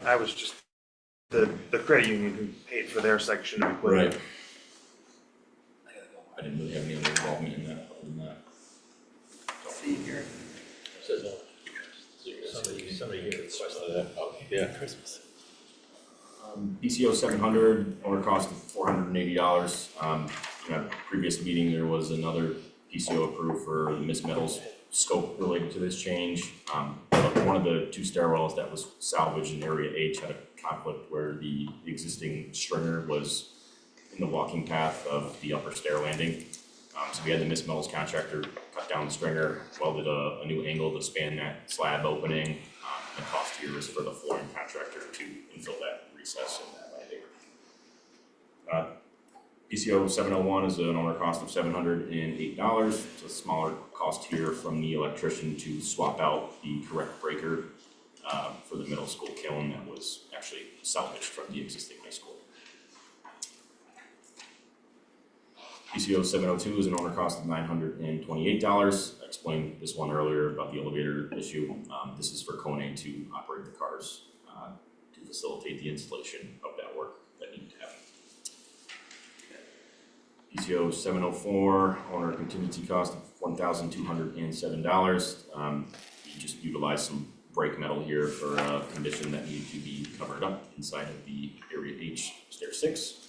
I was just, the credit union who paid for their section of equipment. Right. I didn't really have any other involvement in that, other than that. See here. Says no. Somebody here requested that. Oh, yeah. Christmas. PCO 700, owner cost of $480. In a previous meeting, there was another PCO approved for the Miss Metals scope related to this change. But one of the 2 stairwells that was salvaged in area H had a conflict where the existing stringer was in the walking path of the upper stair landing. So we had the Miss Metals contractor cut down the stringer, welded a new angle to span that slab opening. The cost here is for the flooring contractor to infill that recess in that landing. PCO 701 is an owner cost of $708. It's a smaller cost here from the electrician to swap out the correct breaker for the middle school kiln that was actually salvaged from the existing high school. PCO 702 is an owner cost of $928. I explained this one earlier about the elevator issue. This is for Kone to operate the cars to facilitate the installation of that work that needed to happen. PCO 704, owner contingency cost of $1,207. We just utilized some brake metal here for a condition that needed to be covered up inside of the Area H Stair 6.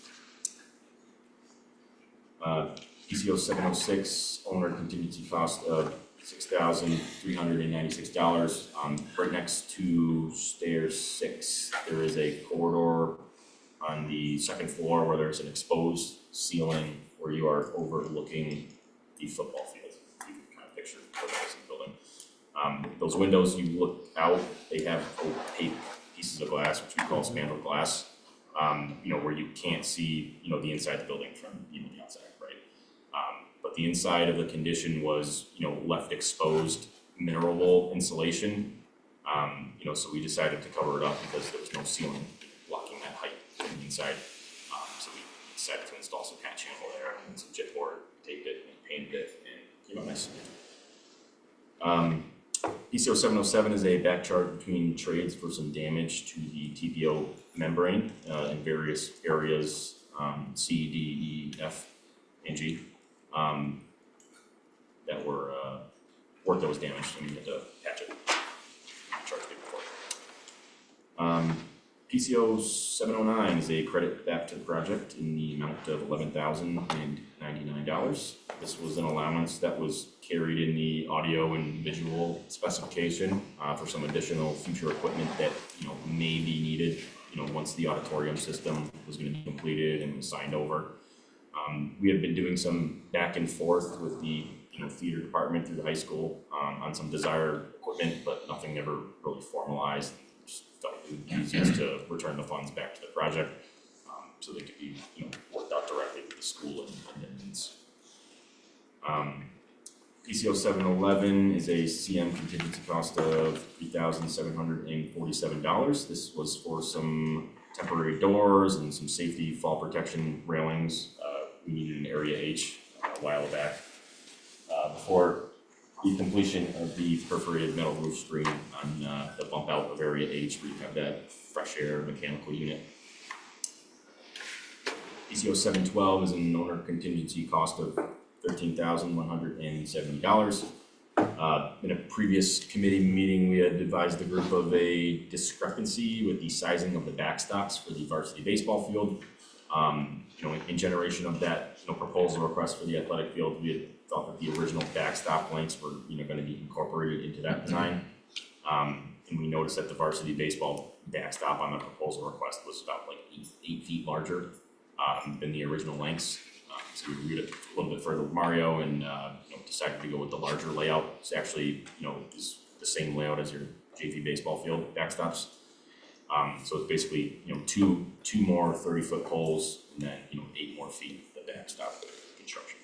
PCO 706, owner contingency cost of $6,396. Right next to Stair 6, there is a corridor on the second floor where there's an exposed ceiling where you are overlooking the football field. You can kind of picture what that is in the building. Those windows, you look out, they have opaque pieces of glass, which we call spandrel glass, where you can't see, the inside of the building from, the outside, right? But the inside of the condition was, left exposed mineral wool insulation. So we decided to cover it up because there was no ceiling blocking that height from the inside. So we decided to install some patch channel there and some chipboard, taped it and painted it and nice. PCO 707 is a back charge between trades for some damage to the TPO membrane in various areas, C, D, E, F, and G, that were work that was damaged and we had to patch it. Charge people for it. PCO 709 is a credit back to the project in the amount of $11,099. This was an allowance that was carried in the audio and visual specification for some additional future equipment that may be needed once the auditorium system was going to be completed and was signed over. We have been doing some back and forth with the theater department through the high school on some desired equipment, but nothing ever really formalized. Just felt it would be easiest to return the funds back to the project so they could be worked out directly with the school and needs. PCO 711 is a CM contingency cost of $3,747. This was for some temporary doors and some safety fall protection railings. We needed an Area H a while back before the completion of the perforated metal roof screen on the bump out of Area H where you have that fresh air mechanical unit. PCO 712 is an owner contingency cost of $13,170. In a previous committee meeting, we had advised the group of a discrepancy with the sizing of the backstops for the varsity baseball field. In generation of that proposal request for the athletic field, we had thought that the original backstop lengths were going to be incorporated into that design. And we noticed that the varsity baseball backstop on the proposal request was about like 8 feet larger than the original lengths. So we reviewed it a little bit further with Mario and decided to go with the larger layout. It's actually is the same layout as your JV baseball field backstops. So it's basically two more 30-foot poles and then 8 more feet of backstop construction.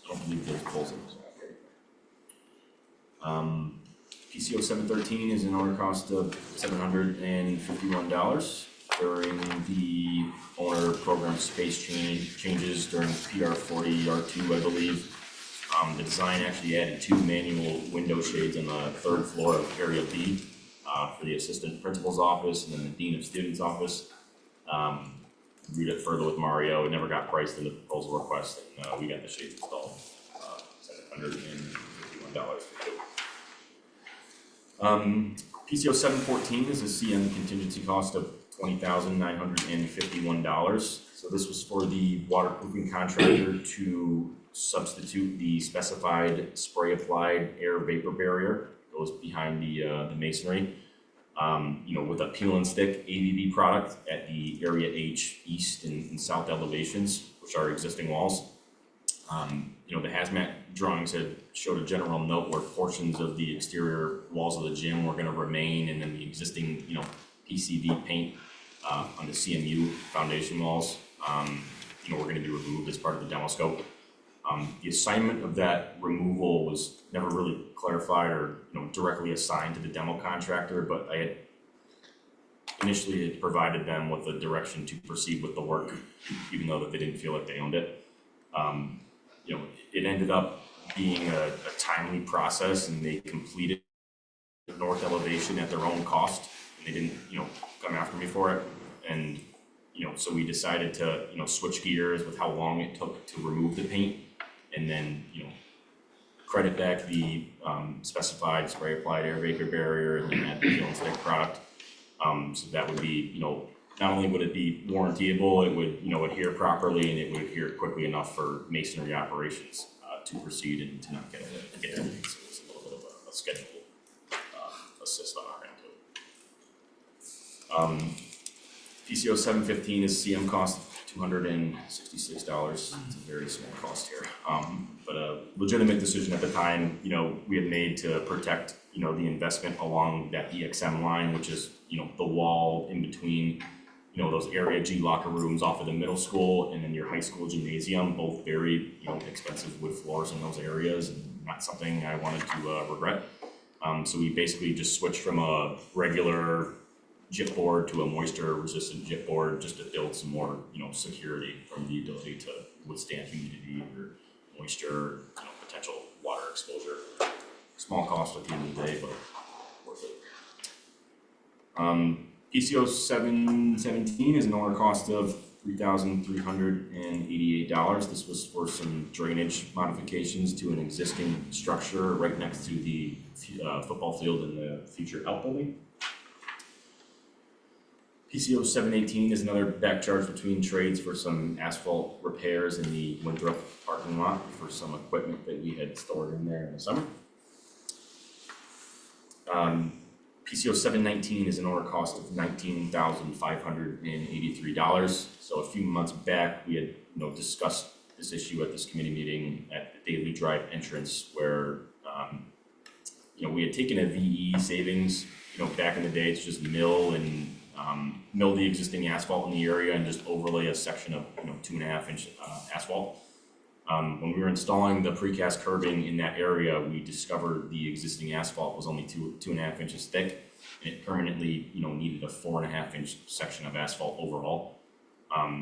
I don't believe there's poles in this one. PCO 713 is an owner cost of $751 during the owner program space changes during PR 40 R2, I believe. The design actually added 2 manual window shades on the 3rd floor of Area B for the assistant principal's office and then the dean of students office. Read it further with Mario. It never got priced in the proposal request, and we got the shades installed. $751 for 2. PCO 714 is a CM contingency cost of $20,951. So this was for the waterproofing contractor to substitute the specified spray applied air vapor barrier that goes behind the masonry. With a peel and stick AVB product at the Area H east and south elevations, which are existing walls. The hazmat drawings had showed a general note where portions of the exterior walls of the gym were going to remain, and then the existing, PCV paint on the CMU foundation walls We're gonna be removed as part of the demo scope. The assignment of that removal was never really clarified or, directly assigned to the demo contractor, but I had initially had provided them with the direction to proceed with the work, even though that they didn't feel like they owned it. It ended up being a timely process, and they completed the north elevation at their own cost, and they didn't, come after me for it. And, so we decided to, switch gears with how long it took to remove the paint, and then, credit back the specified spray applied air vapor barrier and then add the film stick product. So that would be, not only would it be warrantyable, it would, adhere properly, and it would adhere quickly enough for masonry operations to proceed and to not get delayed. So it's a little bit of a schedule assist on our end too. PCO 715 is CM cost $266. It's a very small cost here, but a legitimate decision at the time. We had made to protect, the investment along that EXM line, which is, the wall in between, those area G locker rooms off of the middle school and then your high school gymnasium, both very, expensive wood floors in those areas, and not something I wanted to regret. So we basically just switched from a regular gyp board to a moisture resistant gyp board, just to build some more, security from the ability to withstand humidity or moisture, potential water exposure. Small cost at the end of the day, but worth it. PCO 717 is an owner cost of $3,388. This was for some drainage modifications to an existing structure right next to the football field in the future outbuilding. PCO 718 is another back charge between trades for some asphalt repairs in the Winthrop parking lot for some equipment that we had stored in there in the summer. PCO 719 is an order cost of $19,583. So a few months back, we had discussed this issue at this committee meeting at the Daily Drive entrance, where we had taken a VE savings. Back in the day, it's just mill the existing asphalt in the area and just overlay a section of 2.5 inch asphalt. When we were installing the precast curbing in that area, we discovered the existing asphalt was only 2.5 inches thick, and it permanently needed a 4.5 inch section of asphalt overall.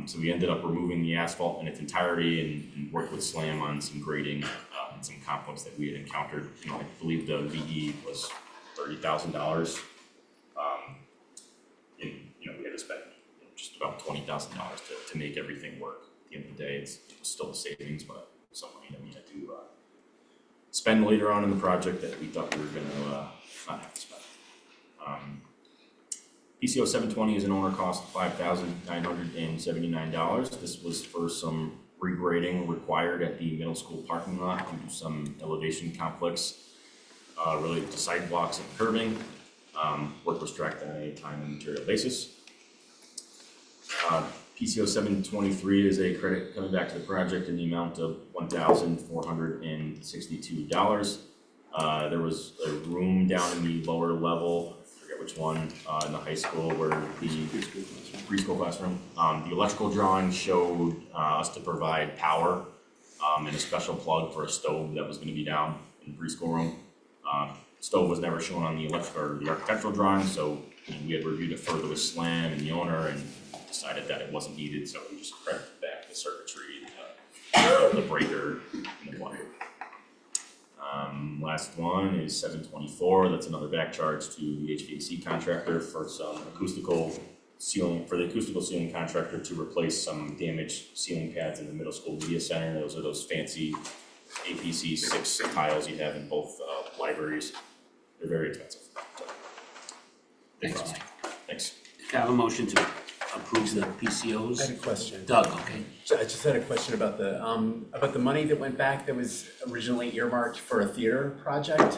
So we ended up removing the asphalt in its entirety and worked with SLAM on some grading and some conflicts that we had encountered. I believe the VE was $30,000. We had to spend just about $20,000 to make everything work. At the end of the day, it was still a savings, but some money that we had to spend later on in the project that we thought we were going to not have to spend. PCO 720 is an owner cost of $5,979. This was for some regrading required at the middle school parking lot due to some elevation conflicts related to sidewalks and curbing. Work was tracked on a time and material basis. PCO 723 is a credit coming back to the project in the amount of $1,462. There was a room down in the lower level, I forget which one, in the high school where the preschool classroom. The electrical drawing showed us to provide power and a special plug for a stove that was going to be down in the preschool room. Stove was never shown on the architectural drawing, so we had reviewed it further with SLAM and the owner and decided that it wasn't needed, so we just credited back the circuitry, the breaker, and the wire. Last one is 724. That's another back charge to the HVAC contractor for some acoustical ceiling, for the acoustical ceiling contractor to replace some damaged ceiling pads in the middle school media center. Those are those fancy APC 6 tiles you have in both libraries. They're very expensive. So, Thanks, Mike. Thanks. Can I have a motion to approve the PCOs? I had a question. Doug, okay. So I just had a question about the money that went back that was originally earmarked for a theater project.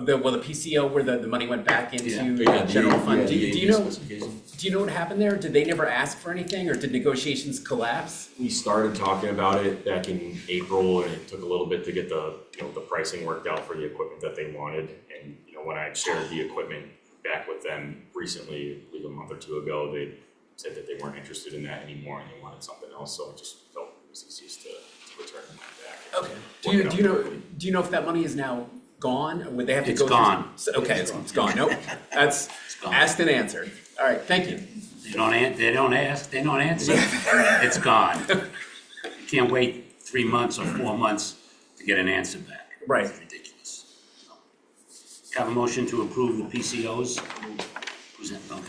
The PCO where the money went back into the general fund. Do you know what happened there? Did they never ask for anything, or did negotiations collapse? We started talking about it back in April, and it took a little bit to get the pricing worked out for the equipment that they wanted. And when I shared the equipment back with them recently, I believe a month or two ago, they said that they weren't interested in that anymore and they wanted something else, so I just felt it was easiest to return the money back. Okay. Do you know if that money is now gone, or would they have to It's go through? gone. Okay, it's gone, nope, that's gone. asked and answered. All right, thank you. They don't ask, they don't answer, it's gone. You can't wait 3 months or 4 months to get an answer back. Right. It's ridiculous. Have a motion to approve the PCOs? Who's that? Okay.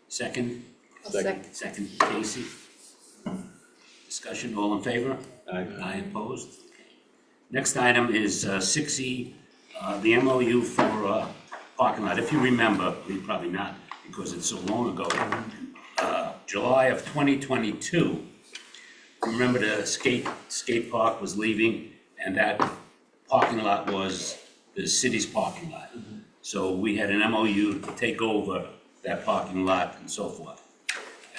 Second? Second, Casey. Discussion, all in favor? Aye opposed? Next item is 6E, the MOU for parking lot. If you remember, probably not because it's so long ago, July of 2022, remember the skate park was leaving and that parking lot was the city's parking lot. So we had an MOU to take over that parking lot and so forth.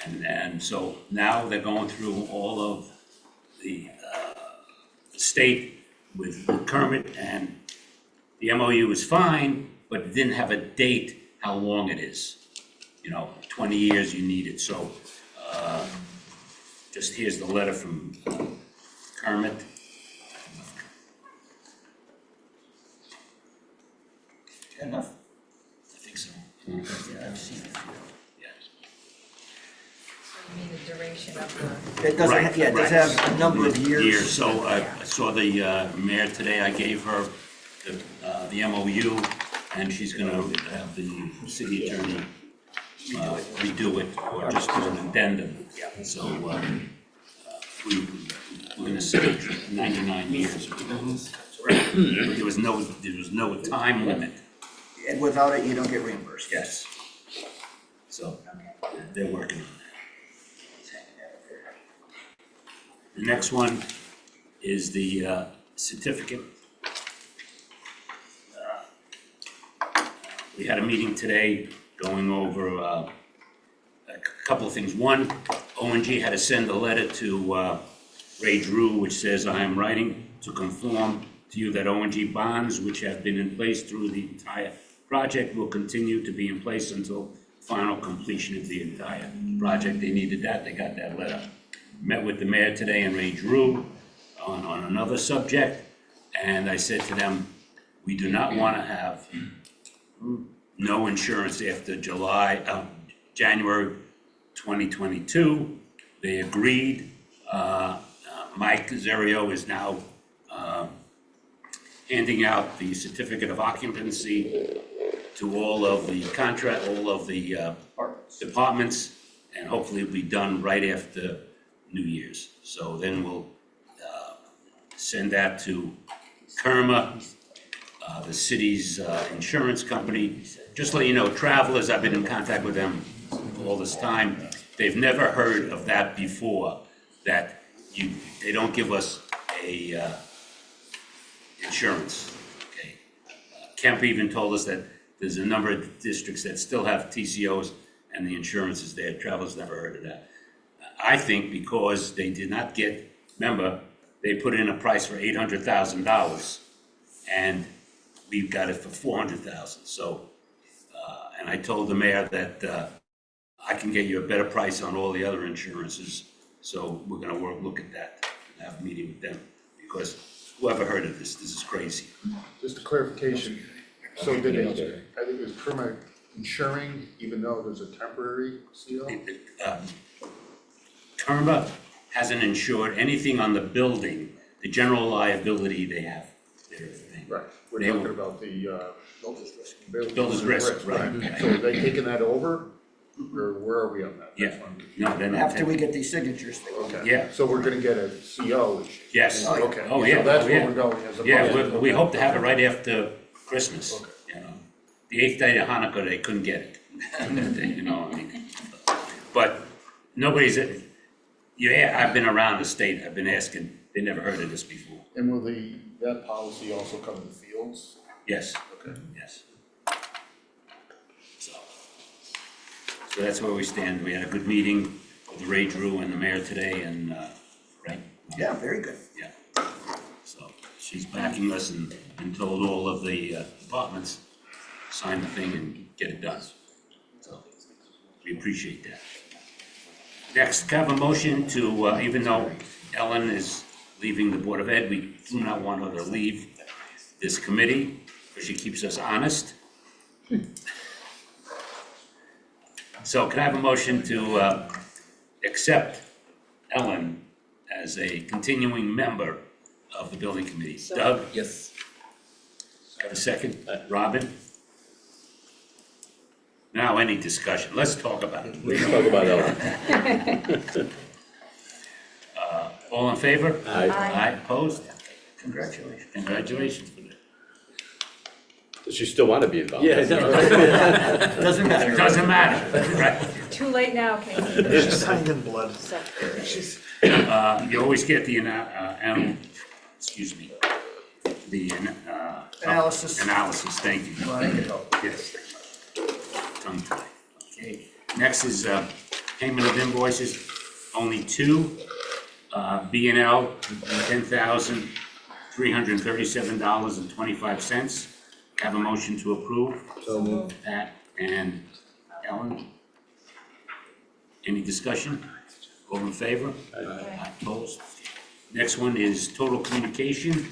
And so now they're going through all of the state with Kermit, and the MOU is fine, but it didn't have a date how long it is. 20 years you need it, so just here's the letter from Kermit. Enough? I think so. Yeah, I've seen it. Yeah. So you mean the duration of the, It doesn't, Right, yeah, it does right. have a number of years. So I saw the mayor today, I gave her the MOU, and she's gonna have the city attorney redo it, or just do an addendum. So we're gonna say 99 years. There was no time limit. And without it, you don't get reimbursed. Yes. So they're working on that. The next one is the certificate. We had a meeting today going over a couple of things. One, ONG had to send a letter to Ray Drew, which says, "I am writing to conform to you that ONG bonds, which have been in place through the entire project, will continue to be in place until final completion of the entire project." They needed that, they got that letter. Met with the mayor today and Ray Drew on another subject, and I said to them, we do not want to have no insurance after January 2022. They agreed. Mike Zerio is now handing out the certificate of occupancy to all of the departments, and hopefully it'll be done right after New Year's. So then we'll send that to Kerma, the city's insurance company. Just to let you know, Travelers, I've been in contact with them all this time. They've never heard of that before, that they don't give us a insurance, okay? Kemp even told us that there's a number of districts that still have TCOs and the insurance is there. Travelers never heard of that. I think because they did not get, remember, they put in a price for $800,000 and we got it for $400,000. So, and I told the mayor that I can get you a better price on all the other insurances. So we're gonna look at that and have a meeting with them, because whoever heard of this is crazy. Just a clarification, so did they, I think it was Kermit insuring, even though there's a temporary CO? Kerma hasn't insured anything on the building, the general liability they have. Their thing. Right, we're They talking will- about the, Builder's risk, right. So are they taking that over, or where are we on that? Yeah. That's what I'm- No, they're not. After we get these signatures. Okay. Yeah. So we're gonna get a CO issue? Yes. Okay. Oh, yeah. So that's Oh, where yeah. we're going as a. Yeah, we hope to have it right after Christmas. Okay. You know, the 8th day of Hanukkah, they couldn't get it. You know, I mean, but nobody's, I've been around the state, I've been asking, they never heard of this before. And will that policy also cover the fields? Yes. Okay. Yes. So that's where we stand. We had a good meeting with Ray Drew and the mayor today, and, right? Yeah, very good. Yeah. So she's backing us and told all of the departments, sign the thing and get it done. So, We appreciate that. Next, can I have a motion to, even though Ellen is leaving the Board of Ed, we do not want her to leave this committee, because she keeps us honest. So can I have a motion to accept Ellen as a continuing member of the building committee? Doug? Yes. Have a second? Robin? Now, any discussion? Let's talk about it. Let's talk about Ellen. All in favor? Aye. Aye, opposed? Congratulations. Congratulations. Does she still want to be involved? Yeah, I know. Doesn't matter. Doesn't matter, right? Too late now, Casey. She's signed in blood. So, You always get the, excuse me, the Analysis. Analysis, thank you. Thank you. Yes. Tongue tie. Okay. Next is payment of invoices, only two. B&L, $10,337.25. Have a motion to approve. So moved. Pat and Ellen. Any discussion? All in favor? Aye. Opposed? Next one is Total Communication.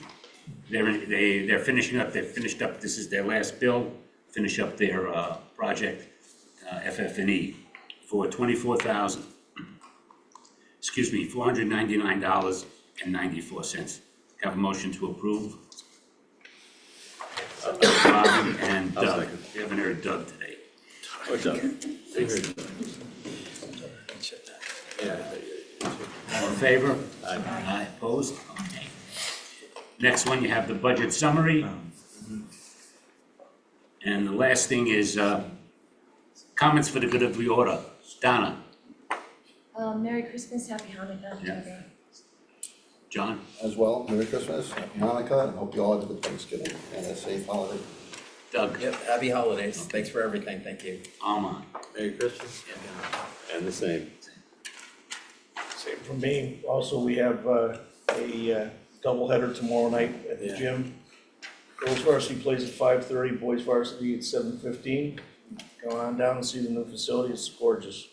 They're finishing up, they finished up, this is their last bill, finish up their project, FF&E, for $499.94. Have a motion to approve. Robin and I'll Doug. second. We haven't heard Doug today. Or Doug. All in favor? Aye. Aye, opposed? Okay. Next one, you have the budget summary. And the last thing is comments for the good of the order. Donna? Merry Christmas, Happy Hanukkah, Yeah. everybody. John? As well, Merry Christmas, Happy Hanukkah, and hope you all have a good Thanksgiving and a safe holiday. Doug? Yep, happy holidays. Thanks for everything. Thank you. Armand? Merry Christmas. And the same. Same for me. Also, we have a doubleheader tomorrow night at the Yeah. gym. Girls varsity plays at 5:30, boys varsity at 7:15. Go on down and see the new facility, it's gorgeous.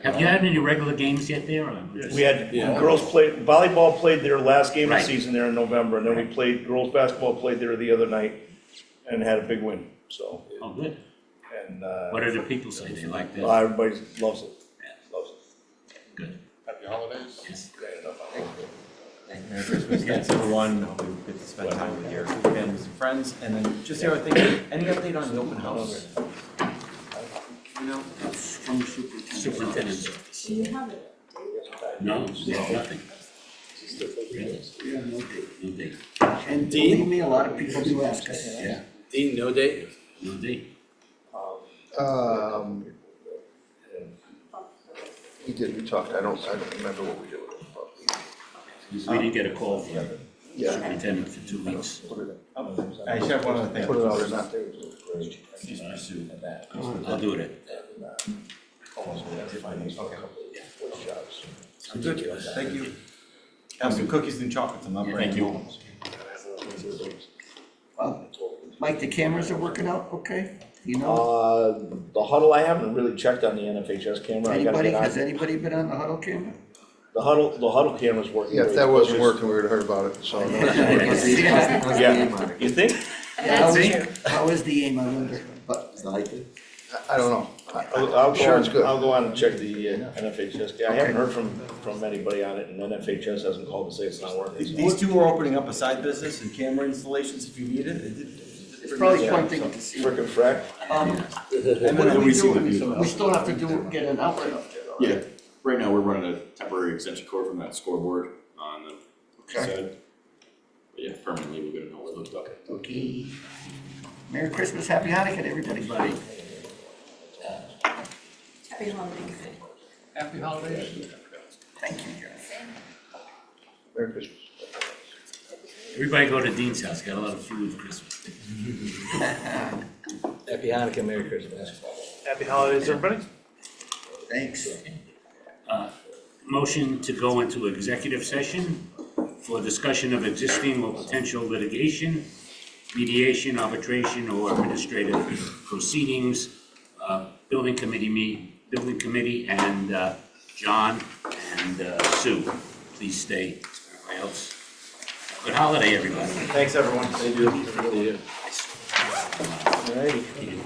Have you had any regular games yet there? Or just- We had, Yeah. girls played, volleyball played their last game of Right. the season there in November, and then we played, girls basketball played there the other night and had a big win, so, Oh, good. and, What do the people say? They like that? everybody loves it, loves it. Good. Happy holidays. Yes. Merry Christmas, thanks everyone, hope you get to spend time with your families and friends, and then just the other thing, any update on the open house? You know? From superintendent's office. Do you have it? No, nothing. Really? Yeah, no date. No date. And believe me, a lot of people do ask us. Yeah, Dean, no date? no date. We did, we talked, I don't remember what we did with it. We didn't get a call from the superintendent for 2 weeks. I just have one other thing. Put it out or not. Just pursue that. I'll do it. Good, thank you. Have some cookies and chocolates, I'm not bringing home. Mike, the cameras are working out okay? You know, The huddle, I haven't really checked on the NFHS camera. I gotta anybody, get on. has anybody been on the huddle camera? The huddle camera's working. Yeah, if that wasn't working, we would've heard about it, so. Yeah, you think? That's true. How is the aim, I wonder, but I don't know. I'll Sure, it's good. I'll go on and check the NFHS. I haven't heard from anybody on it, and NFHS hasn't called to say it's not working. so. These two are opening up a side business and camera installations if you need it. it's probably pointing to see. Frickin' frack. What are we doing? We still have to get an outlet up there though, right? Yeah, right now we're running a temporary extension cord from that scoreboard on the Okay. side. But yeah, permanently we're gonna know it hooked up. Okay. Merry Christmas, Happy Hanukkah to everybody. Happy holidays. Happy holidays. Thank you, Jerry. Merry Christmas. Everybody go to Dean's house, got a lot of food for Christmas. Happy Hanukkah, Merry Christmas. Happy holidays, everybody. Thanks. Motion to go into executive session for discussion of existing or potential litigation, mediation, arbitration, or administrative proceedings, building committee and John and Sue. Please stay. Everybody else. Good holiday, everybody. Thanks, everyone. Thank you. Alrighty.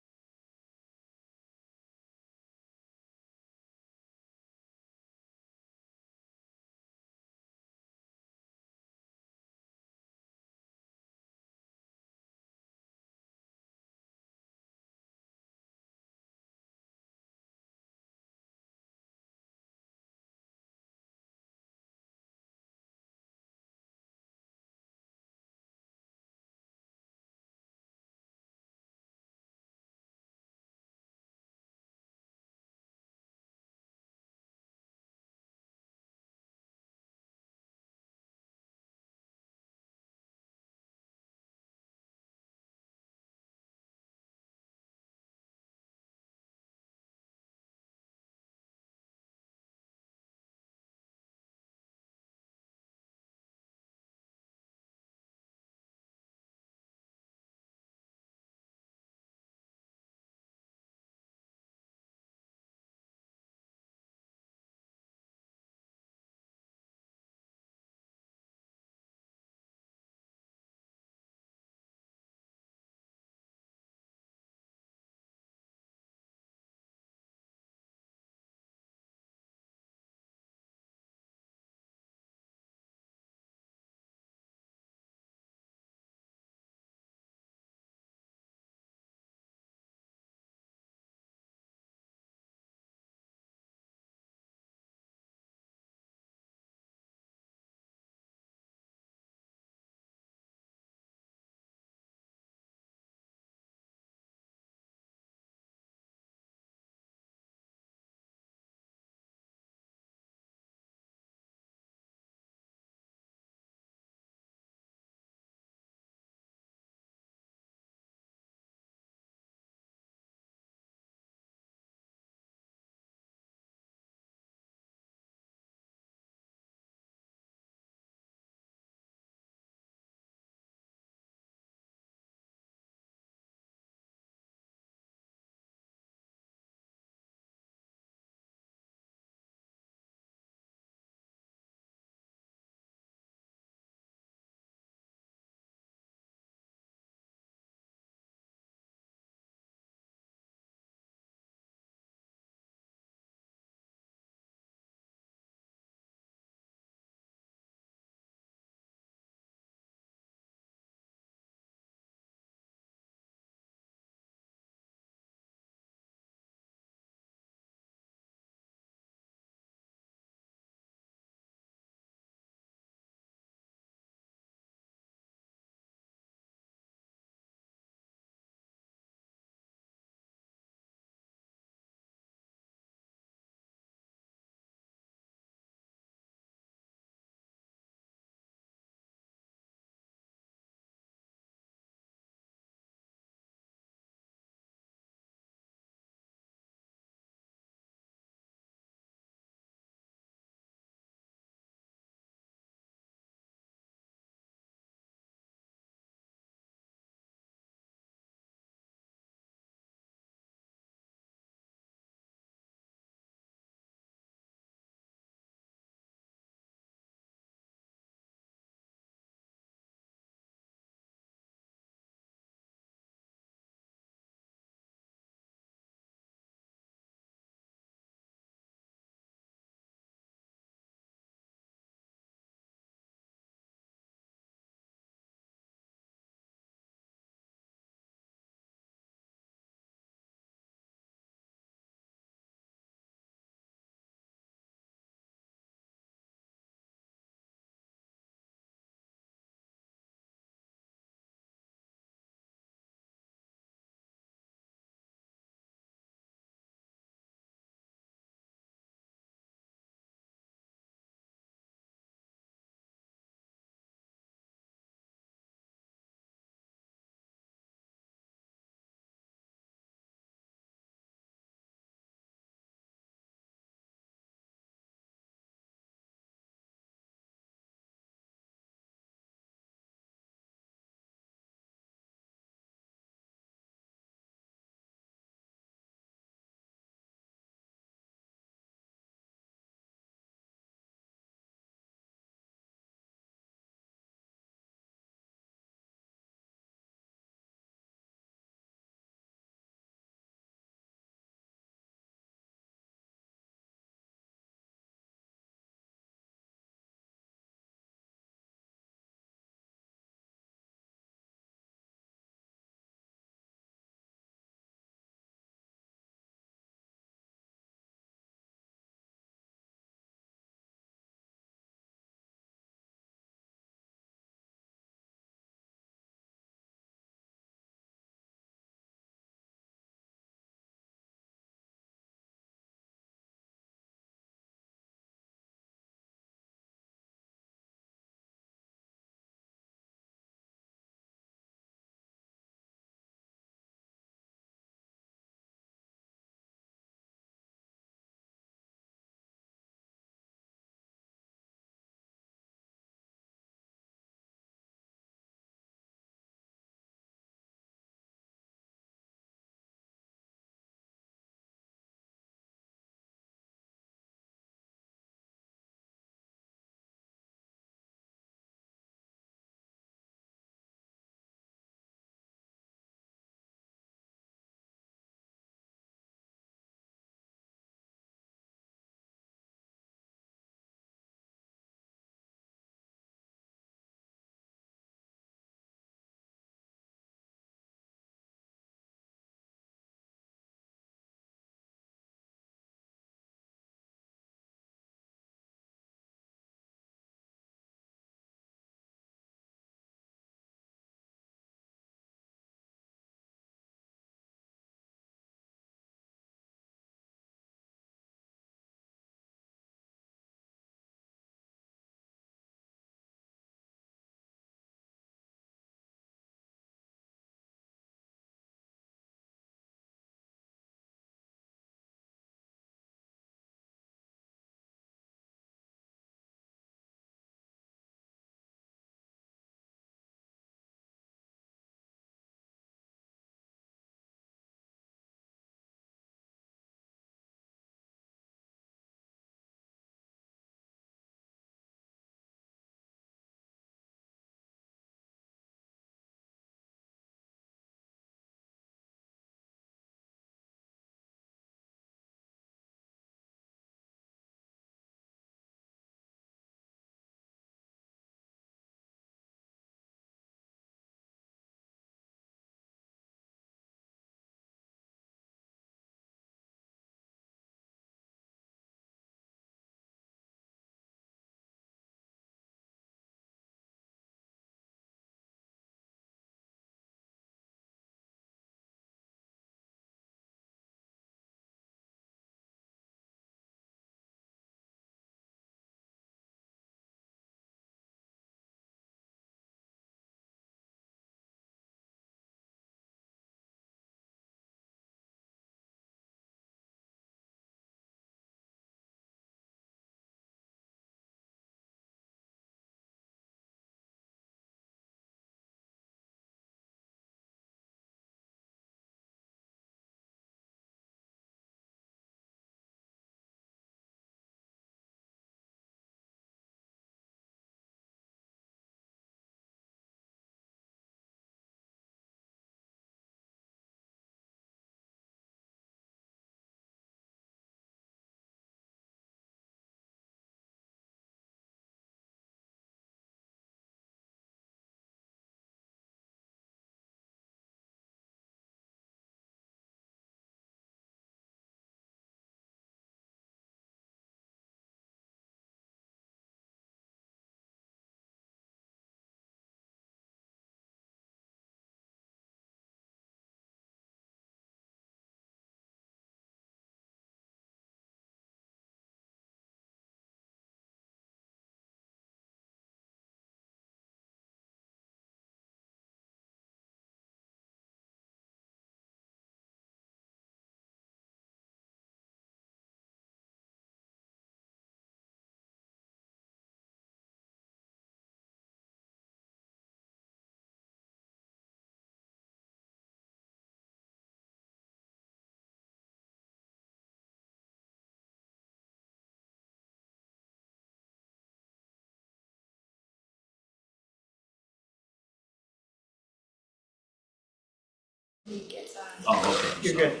He gets on. Oh, okay. You're good.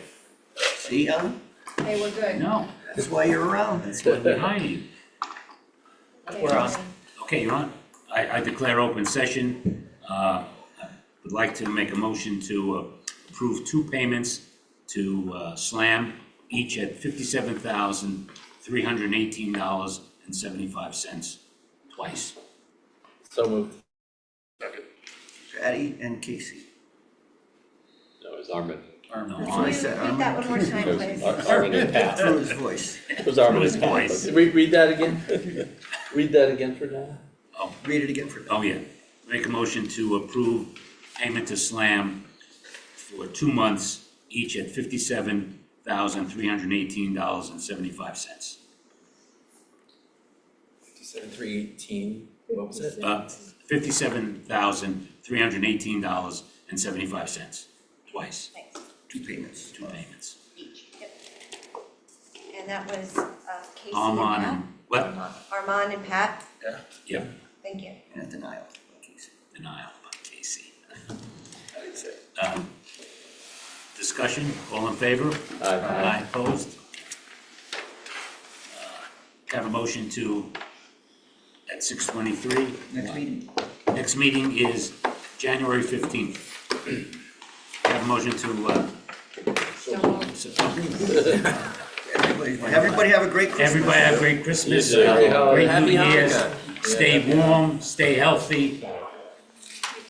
See, Ellen? Hey, we're good. No, That's why you're around. that's what's behind you. Okay, We're on. Okay, you're on. I declare open session. I would like to make a motion to approve two payments to SLAM, each at $57,318.75 twice. So moved. Patty and Casey. No, it's Armin. No, That's what I said. Repeat that one more time, please. Armin and Pat. Through his voice. It was Armin and Pat. Voice. Read that again. Read that again for now. Read it again for me. Oh, yeah. Make a motion to approve payment to SLAM for 2 months, each at $57,318.75. 57,318, what was it? $57,318.75, twice, Thanks. Two payments. two payments. Each, yep. And that was Casey and Armand Pat? and, what? Armand and Pat? Yep, Thank you. And a denial. Casey. denial by Casey. That's it. Discussion, all in favor? Aye, opposed? Have a motion to, at 6:23. Next meeting. Next meeting is January 15th. Have a motion to, Everybody have a great Christmas. everybody have a great Christmas, You too. great Happy New Year's. Hanukkah. Stay warm, stay healthy,